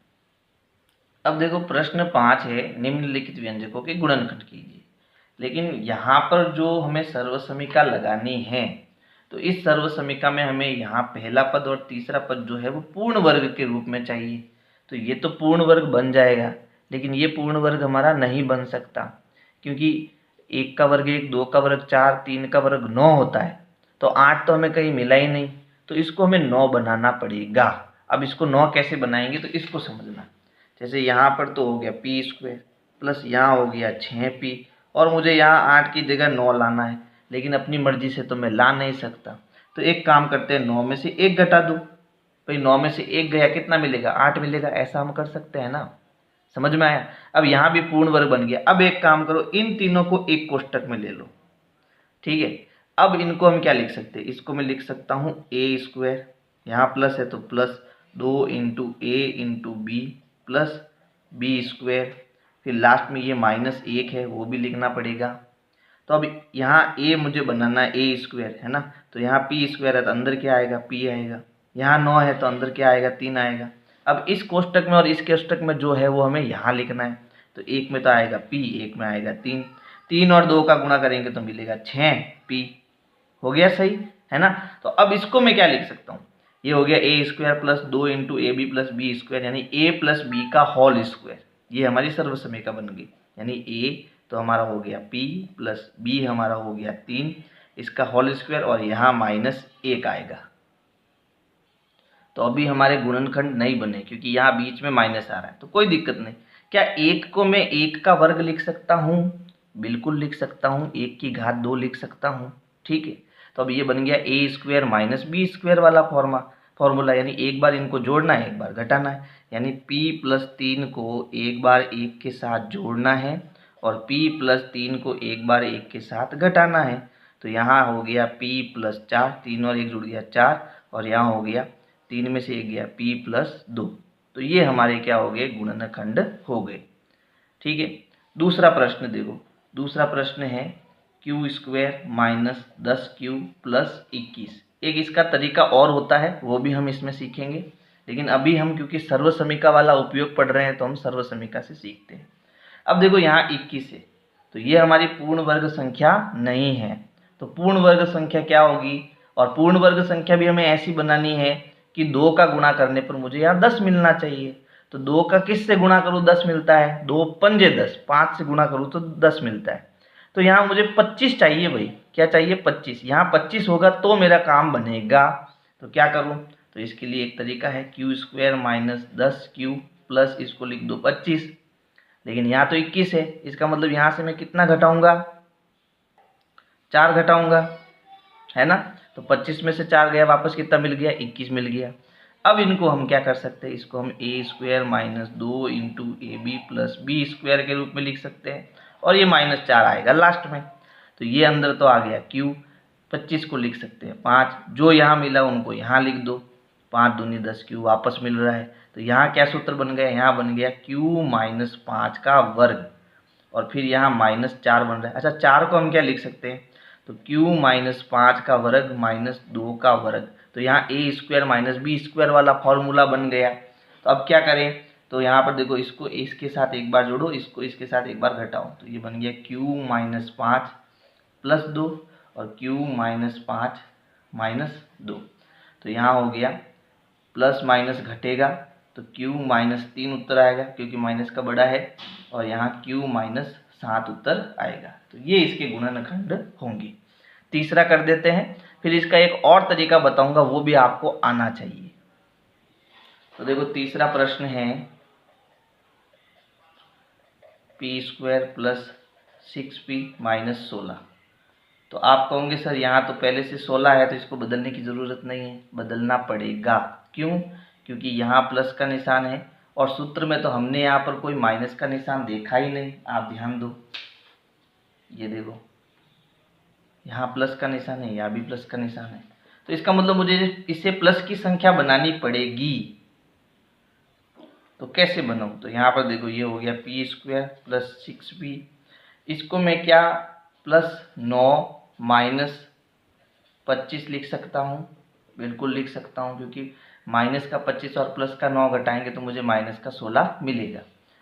अब देखो प्रश्न 5 है, निम्नलिखित व्यंजकों के गुणनखंड कीजिए। लेकिन यहाँ पर जो हमें सर्वसमीका लगानी है, तो इस सर्वसमीका में हमें यहाँ पहला पद और तीसरा पद जो है वो पूर्ण वर्ग के रूप में चाहिए। तो ये तो पूर्ण वर्ग बन जाएगा, लेकिन ये पूर्ण वर्ग हमारा नहीं बन सकता, क्योंकि 1 का वर्ग 1, 2 का वर्ग 4, 3 का वर्ग 9 होता है, तो 8 तो हमें कहीं मिला ही नहीं, तो इसको हमें 9 बनाना पड़ेगा। अब इसको 9 कैसे बनाएंगे, तो इसको समझना। जैसे यहाँ पर तो हो गया पी स्क्वायर प्लस यहाँ हो गया 6p, और मुझे यहाँ 8 की जगह 9 लाना है, लेकिन अपनी मर्जी से तो मैं ला नहीं सकता। तो एक काम करते हैं, 9 में से 1 घटा दो, भाई 9 में से 1 गया, कितना मिलेगा? 8 मिलेगा। ऐसा हम कर सकते हैं ना, समझ में आया? अब यहाँ भी पूर्ण वर्ग बन गया। अब एक काम करो, इन तीनों को एक कोष्टक में ले लो, ठीक है। अब इनको हम क्या लिख सकते हैं? इसको मैं लिख सकता हूँ ए स्क्वायर, यहाँ प्लस है तो plus 2 into a into b plus B square, फिर लास्ट में ये -1 है वो भी लिखना पड़ेगा। तो अब यहाँ ए मुझे बनाना है ए स्क्वायर, है ना, तो यहाँ पी स्क्वायर है तो अंदर क्या आएगा? पी आएगा। यहाँ 9 है तो अंदर क्या आएगा? 3 आएगा। अब इस कोष्टक में और इस कोष्टक में जो है वो हमें यहाँ लिखना है, तो एक में तो आएगा पी, एक में आएगा 3। 3 और 2 का गुणा करेंगे तो मिलेगा 6 पी। हो गया सही, है ना। तो अब इसको मैं क्या लिख सकता हूँ? ये हो गया a square plus 2 into a b plus B square, यानी ए प्लस बी का होल स्क्वायर। ये हमारी सर्वसमीका बन गई, यानी ए तो हमारा हो गया p प्लस बी हमारा हो गया 3, इसका होल स्क्वायर, और यहाँ -1 आएगा। तो अभी हमारे गुणनखंड नहीं बने क्योंकि यहाँ बीच में माइनस आ रहा है, तो कोई दिक्कत नहीं। क्या 1 को मैं 1 का वर्ग लिख सकता हूँ? बिल्कुल लिख सकता हूँ, 1 की घात 2 लिख सकता हूँ, ठीक है। तो अब ये बन गया a square minus B square वाला फॉर्मूला, यानी एक बार इनको जोड़ना है, एक बार घटाना है, यानी p प्लस 3 को एक बार 1 के साथ जोड़ना है और p प्लस 3 को एक बार 1 के साथ घटाना है। तो यहाँ हो गया p प्लस 4, 3 और 1 जुड़ गया 4, और यहाँ हो गया 3 में से 1 गया p प्लस 2। तो ये हमारे क्या हो गए? गुणनखंड हो गए, ठीक है। दूसरा प्रश्न देखो, दूसरा प्रश्न है Q square minus 10q plus 21। एक इसका तरीका और होता है, वो भी हम इसमें सीखेंगे, लेकिन अभी हम क्योंकि सर्वसमीका वाला उपयोग पढ़ रहे हैं तो हम सर्वसमीका से सीखते हैं। अब देखो यहाँ 21 है, तो ये हमारी पूर्ण वर्ग संख्या नहीं है। तो पूर्ण वर्ग संख्या क्या होगी? और पूर्ण वर्ग संख्या भी हमें ऐसी बनानी है कि 2 का गुणा करने पर मुझे यहाँ 10 मिलना चाहिए। तो 2 का किस से गुणा करूँ 10 मिलता है? 2 पंजे 10, 5 से गुणा करूँ तो 10 मिलता है। तो यहाँ मुझे 25 चाहिए भाई, क्या चाहिए? 25। यहाँ 25 होगा तो मेरा काम बनेगा। तो क्या करूँ? तो इसके लिए एक तरीका है, Q square minus 10q plus इसको लिख दो 25। लेकिन यहाँ तो 21 है, इसका मतलब यहाँ से मैं कितना घटाऊंगा? 4 घटाऊंगा, है ना। तो 25 में से 4 गया, वापस कितना मिल गया? 21 मिल गया। अब इनको हम क्या कर सकते हैं? इसको हम a square minus 2 into a b plus B square के रूप में लिख सकते हैं, और ये -4 आएगा लास्ट में। तो ये अंदर तो आ गया क्यू, 25 को लिख सकते हैं 5, जो यहाँ मिला उनको यहाँ लिख दो, 5 दूनी 10 क्यू वापस मिल रहा है। तो यहाँ क्या सूत्र बन गया? यहाँ बन गया क्यू माइनस 5 का वर्ग, और फिर यहाँ -4 बन रहा है। अच्छा, 4 को हम क्या लिख सकते हैं? तो क्यू माइनस 5 का वर्ग माइनस 2 का वर्ग। तो यहाँ ए स्क्वायर माइनस बी स्क्वायर वाला फॉर्मूला बन गया। तो अब क्या करें? तो यहाँ पर देखो, इसको इसके साथ एक बार जोड़ो, इसको इसके साथ एक बार घटाओ, तो ये बन गया क्यू माइनस 5 प्लस 2 और क्यू माइनस 5 माइनस 2। तो यहाँ हो गया प्लस माइनस घटेगा तो क्यू माइनस 3 उत्तर आएगा क्योंकि माइनस का बड़ा है, और यहाँ क्यू माइनस 7 उत्तर आएगा। तो ये इसके गुणनखंड होंगे। तीसरा कर देते हैं, फिर इसका एक और तरीका बताऊंगा, वो भी आपको आना चाहिए। तो देखो तीसरा प्रश्न है P square plus 6p minus 16। तो आप कहोगे सर यहाँ तो पहले से 16 है तो इसको बदलने की ज़रूरत नहीं है। बदलना पड़ेगा, क्यों? क्योंकि यहाँ प्लस का निशान है और सूत्र में तो हमने यहाँ पर कोई माइनस का निशान देखा ही नहीं। आप ध्यान दो, ये देखो यहाँ प्लस का निशान है, यहाँ भी प्लस का निशान है, तो इसका मतलब मुझे इसे प्लस की संख्या बनानी पड़ेगी। तो कैसे बनाऊँ? तो यहाँ पर देखो, ये हो गया पी स्क्वायर प्लस 6p, इसको मैं क्या प्लस 9 माइनस 25 लिख सकता हूँ। बिल्कुल लिख सकता हूँ, क्योंकि माइनस का 25 और प्लस का 9 घटाएंगे तो मुझे माइनस का 16 मिलेगा।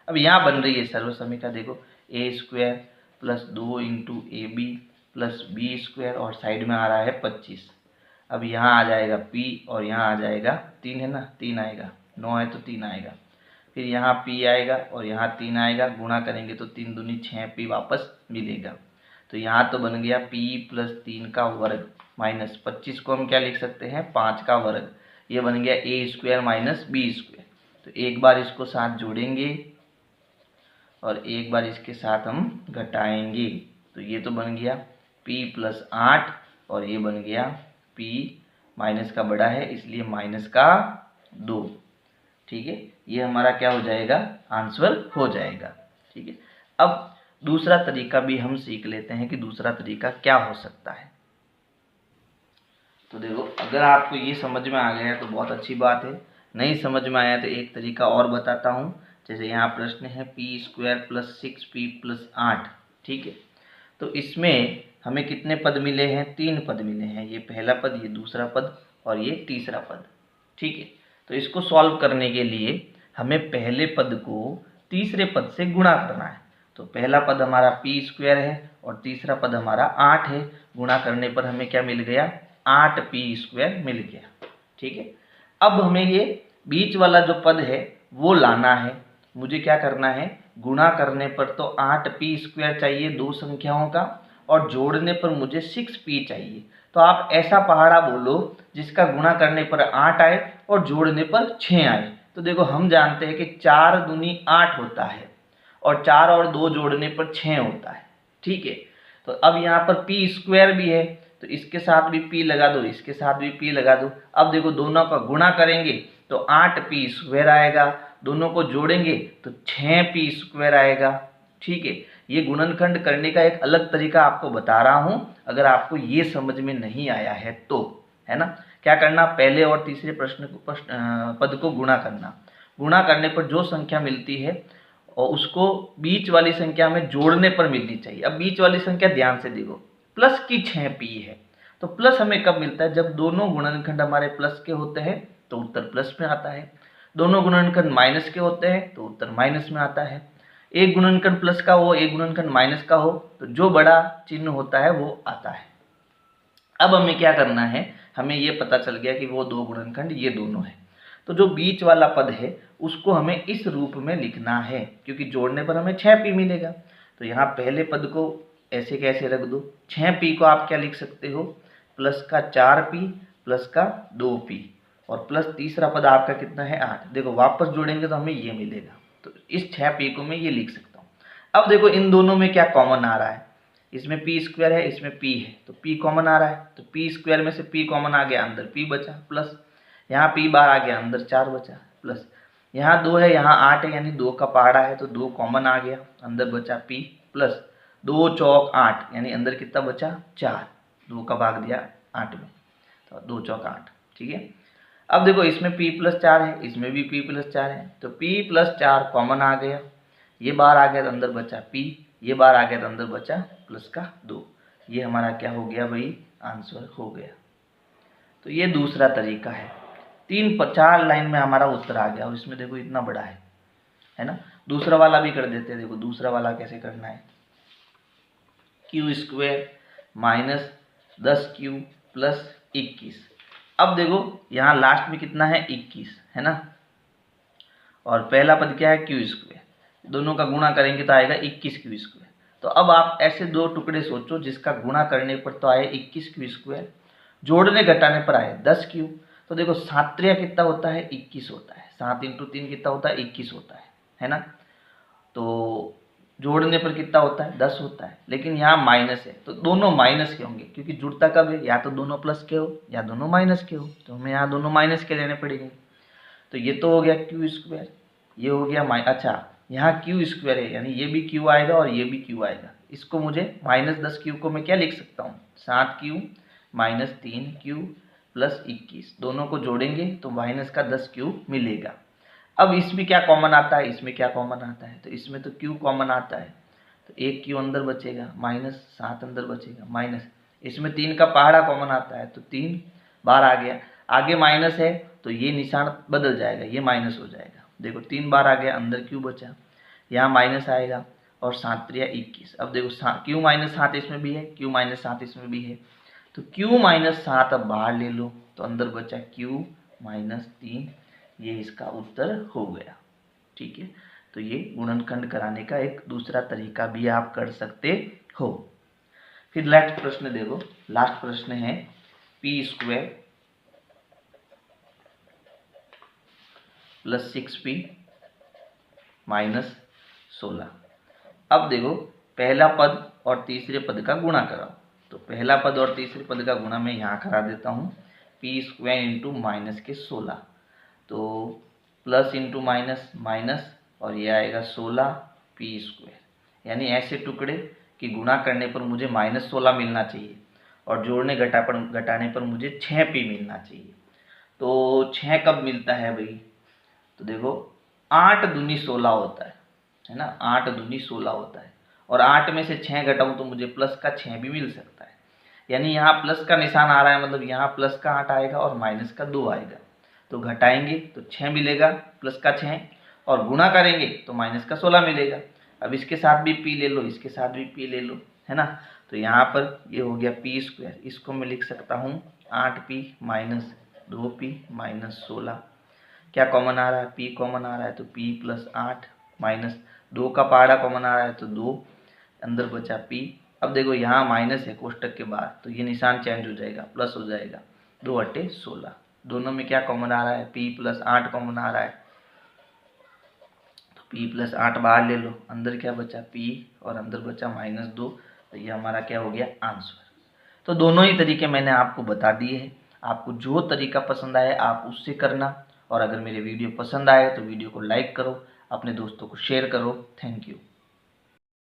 अब यहाँ बन रही है सर्वसमीका, देखो a square plus 2 into a b plus B square, और साइड में आ रहा है 25। अब यहाँ आ जाएगा p और यहाँ आ जाएगा 3, है ना, 3 आएगा, 9 है तो 3 आएगा, फिर यहाँ p आएगा और यहाँ 3 आएगा, गुणा करेंगे तो 3 दूनी 6p वापस मिलेगा। तो यहाँ तो बन गया p प्लस 3 का वर्ग माइनस 25 को हम क्या लिख सकते हैं? 5 का वर्ग। ये बन गया a square minus B square. तो एक बार इसको साथ जोड़ेंगे और एक बार इसके साथ हम घटाएंगे, तो ये तो बन गया p प्लस 8 और ये बन गया p, माइनस का बड़ा है इसलिए माइनस का 2। ठीक है, ये हमारा क्या हो जाएगा, आंसर हो जाएगा। ठीक है, अब दूसरा तरीका भी हम सीख लेते हैं कि दूसरा तरीका क्या हो सकता है। तो देखो, अगर आपको ये समझ में आ गया है तो बहुत अच्छी बात है, नहीं समझ में आया तो एक तरीका और बताता हूँ। जैसे यहाँ प्रश्न है p² + 6p + 8। ठीक है, तो इसमें हमें कितने पद मिले हैं, 3 पद मिले हैं। ये पहला पद, ये दूसरा पद और ये तीसरा पद। ठीक है, तो इसको सॉल्व करने के लिए हमें पहले पद को तीसरे पद से गुणा करना है। तो पहला पद हमारा p² है और तीसरा पद हमारा 8 है। गुणा करने पर हमें क्या मिल गया, 8p² मिल गया। ठीक है, अब हमें ये बीच वाला जो पद है वो लाना है। मुझे क्या करना है, गुणा करने पर तो 8p² चाहिए दो संख्याओं का, और जोड़ने पर मुझे 6p चाहिए। तो आप ऐसा पहाड़ा बोलो जिसका गुणा करने पर 8 आए और जोड़ने पर 6 आए। तो देखो, हम जानते हैं कि 4 दूनी 8 होता है और 4 और 2 जोड़ने पर 6 होता है। ठीक है, तो अब यहाँ पर p² भी है, तो इसके साथ भी p लगा दो, इसके साथ भी p लगा दो। अब देखो, दोनों का गुणा करेंगे तो 8p² आएगा, दोनों को जोड़ेंगे तो 6p² आएगा। ठीक है, ये गुणनखंड करने का एक अलग तरीका आपको बता रहा हूं, अगर आपको ये समझ में नहीं आया है तो, है ना। क्या करना, पहले और तीसरे पद को गुणा करना। गुणा करने पर जो संख्या मिलती है और उसको बीच वाली संख्या में जोड़ने पर मिलनी चाहिए। अब बीच वाली संख्या ध्यान से देखो, प्लस की 6p है, तो प्लस हमें कब मिलता है, जब दोनों गुणनखंड हमारे प्लस के होते हैं तो उत्तर प्लस में आता है। दोनों गुणनखंड माइनस के होते हैं तो उत्तर माइनस में आता है। एक गुणनखंड प्लस का हो, एक गुणनखंड माइनस का हो, तो जो बड़ा चिन्ह होता है वो आता है। अब हमें क्या करना है, हमें ये पता चल गया कि वो दो गुणनखंड ये दोनों है, तो जो बीच वाला पद है उसको हमें इस रूप में लिखना है, क्योंकि जोड़ने पर हमें 6p मिलेगा। तो यहाँ पहले पद को ऐसे कैसे रख दो, 6p को आप क्या लिख सकते हो, प्लस का 4p प्लस का 2p, और प्लस तीसरा पद आपका कितना है 8। देखो, वापस जोड़ेंगे तो हमें ये मिलेगा, तो इस 6p को मैं ये लिख सकता हूँ। अब देखो, इन दोनों में क्या कॉमन आ रहा है, इसमें p² है, इसमें p है, तो p कॉमन आ रहा है, तो p² में से p कॉमन आ गया, अंदर p बचा, प्लस यहाँ p बार आ गया, अंदर 4 बचा, प्लस यहाँ 2 है, यहाँ 8 है, यानी 2 का पहाड़ा है तो 2 कॉमन आ गया, अंदर बचा p, प्लस 2 चौक 8, यानी अंदर कितना बचा 4, 2 का भाग दिया 8 में, तो 2 चौक 8। ठीक है, अब देखो, इसमें p + 4 है, इसमें भी p + 4 है, तो p + 4 कॉमन आ गया, ये बार आ गया तो अंदर बचा p, ये बार आ गया तो अंदर बचा प्लस का 2। ये हमारा क्या हो गया भाई, आंसर हो गया। तो ये दूसरा तरीका है। 4 लाइन में हमारा उत्तर आ गया, और इसमें देखो इतना बड़ा है ना। दूसरा वाला भी कर देते हैं। देखो, दूसरा वाला कैसे करना है, q² - 10q + 21। अब देखो, यहाँ लास्ट में कितना है 21, है ना, और पहला पद क्या है q², दोनों का गुणा करेंगे तो आएगा 21q²। तो अब आप ऐसे दो टुकड़े सोचो जिसका गुणा करने पर तो आए 21q², जोड़ने घटाने पर आए 10q। तो देखो, 7 कितना होता है 21 होता है, 7 × 3 कितना होता है 21 होता है ना। तो जोड़ने पर कितना होता है 10 होता है, लेकिन यहाँ माइनस है तो दोनों माइनस के होंगे, क्योंकि जुड़ता कब है, या तो दोनों प्लस के हो या दोनों माइनस के हो, तो हमें यहाँ दोनों माइनस के लेने पड़ेंगे। तो ये तो हो गया q², ये हो गया अच्छा, यहाँ q² है, यानी ये भी q आएगा और ये भी q आएगा। इसको मुझे -10q को मैं क्या लिख सकता हूँ, 7q - 3q + 21, दोनों को जोड़ेंगे तो माइनस का 10q मिलेगा। अब इसमें क्या कॉमन आता है, इसमें क्या कॉमन आता है, तो इसमें तो q कॉमन आता है, तो एक q अंदर बचेगा, -7 अंदर बचेगा, माइनस इसमें 3 का पहाड़ा कॉमन आता है तो 3 बार आ गया, आगे माइनस है तो ये निशान बदल जाएगा, ये माइनस हो जाएगा। देखो, 3 बार आ गया, अंदर q बचा, यहाँ माइनस आएगा, और 7 × 3 = 21। अब देखो, q - 7 इसमें भी है, q - 7 इसमें भी है, तो q - 7 अब बाहर ले लो तो अंदर बचा q - 3, ये इसका उत्तर हो गया। ठीक है, तो ये गुणनखंड कराने का एक दूसरा तरीका भी आप कर सकते हो। फिर लास्ट प्रश्न देखो, लास्ट प्रश्न है p² + 6p - 16। अब देखो, पहला पद और तीसरे पद का गुणा कराओ, तो पहला पद और तीसरे पद का गुणा मैं यहाँ करा देता हूँ, p² × -16। तो प्लस इंटू माइनस माइनस, और ये आएगा 16p²। यानी ऐसे टुकड़े कि गुणा करने पर मुझे -16 मिलना चाहिए और जोड़ने घटाने पर मुझे 6p मिलना चाहिए। तो 6 कब मिलता है भाई? तो देखो 8 दूनी 16 होता है ना, 8 दूनी 16 होता है, और 8 में से 6 घटाऊँ तो मुझे प्लस का 6 भी मिल सकता है। यानी यहाँ प्लस का निशान आ रहा है, मतलब यहाँ प्लस का 8 आएगा और माइनस का 2 आएगा। तो घटाएंगे तो 6 मिलेगा प्लस का 6, और गुणा करेंगे तो माइनस का 16 मिलेगा। अब इसके साथ भी p ले लो, इसके साथ भी p ले लो, है ना। तो यहाँ पर ये हो गया p², इसको मैं लिख सकता हूँ 8p माइनस 2p माइनस 16। क्या कॉमन आ रहा है? p कॉमन आ रहा है, तो p प्लस 8 माइनस 2 का पहाड़ा कॉमन आ रहा है, तो 2, अंदर बचा p। अब देखो यहाँ माइनस है कोष्टक के बाद, तो ये निशान चेंज हो जाएगा, प्लस हो जाएगा, 2 × 16। दोनों में क्या कॉमन आ रहा है? p प्लस 8 कॉमन आ रहा है, तो p प्लस 8 बाहर ले लो, अंदर क्या बचा? p, और अंदर बचा -2। तो ये हमारा क्या हो गया? आंसर। तो दोनों ही तरीके मैंने आपको बता दिए हैं। आपको जो तरीका पसंद आए आप उससे करना, और अगर मेरे वीडियो पसंद आए तो वीडियो को लाइक करो, अपने दोस्तों को शेयर करो। Thank you.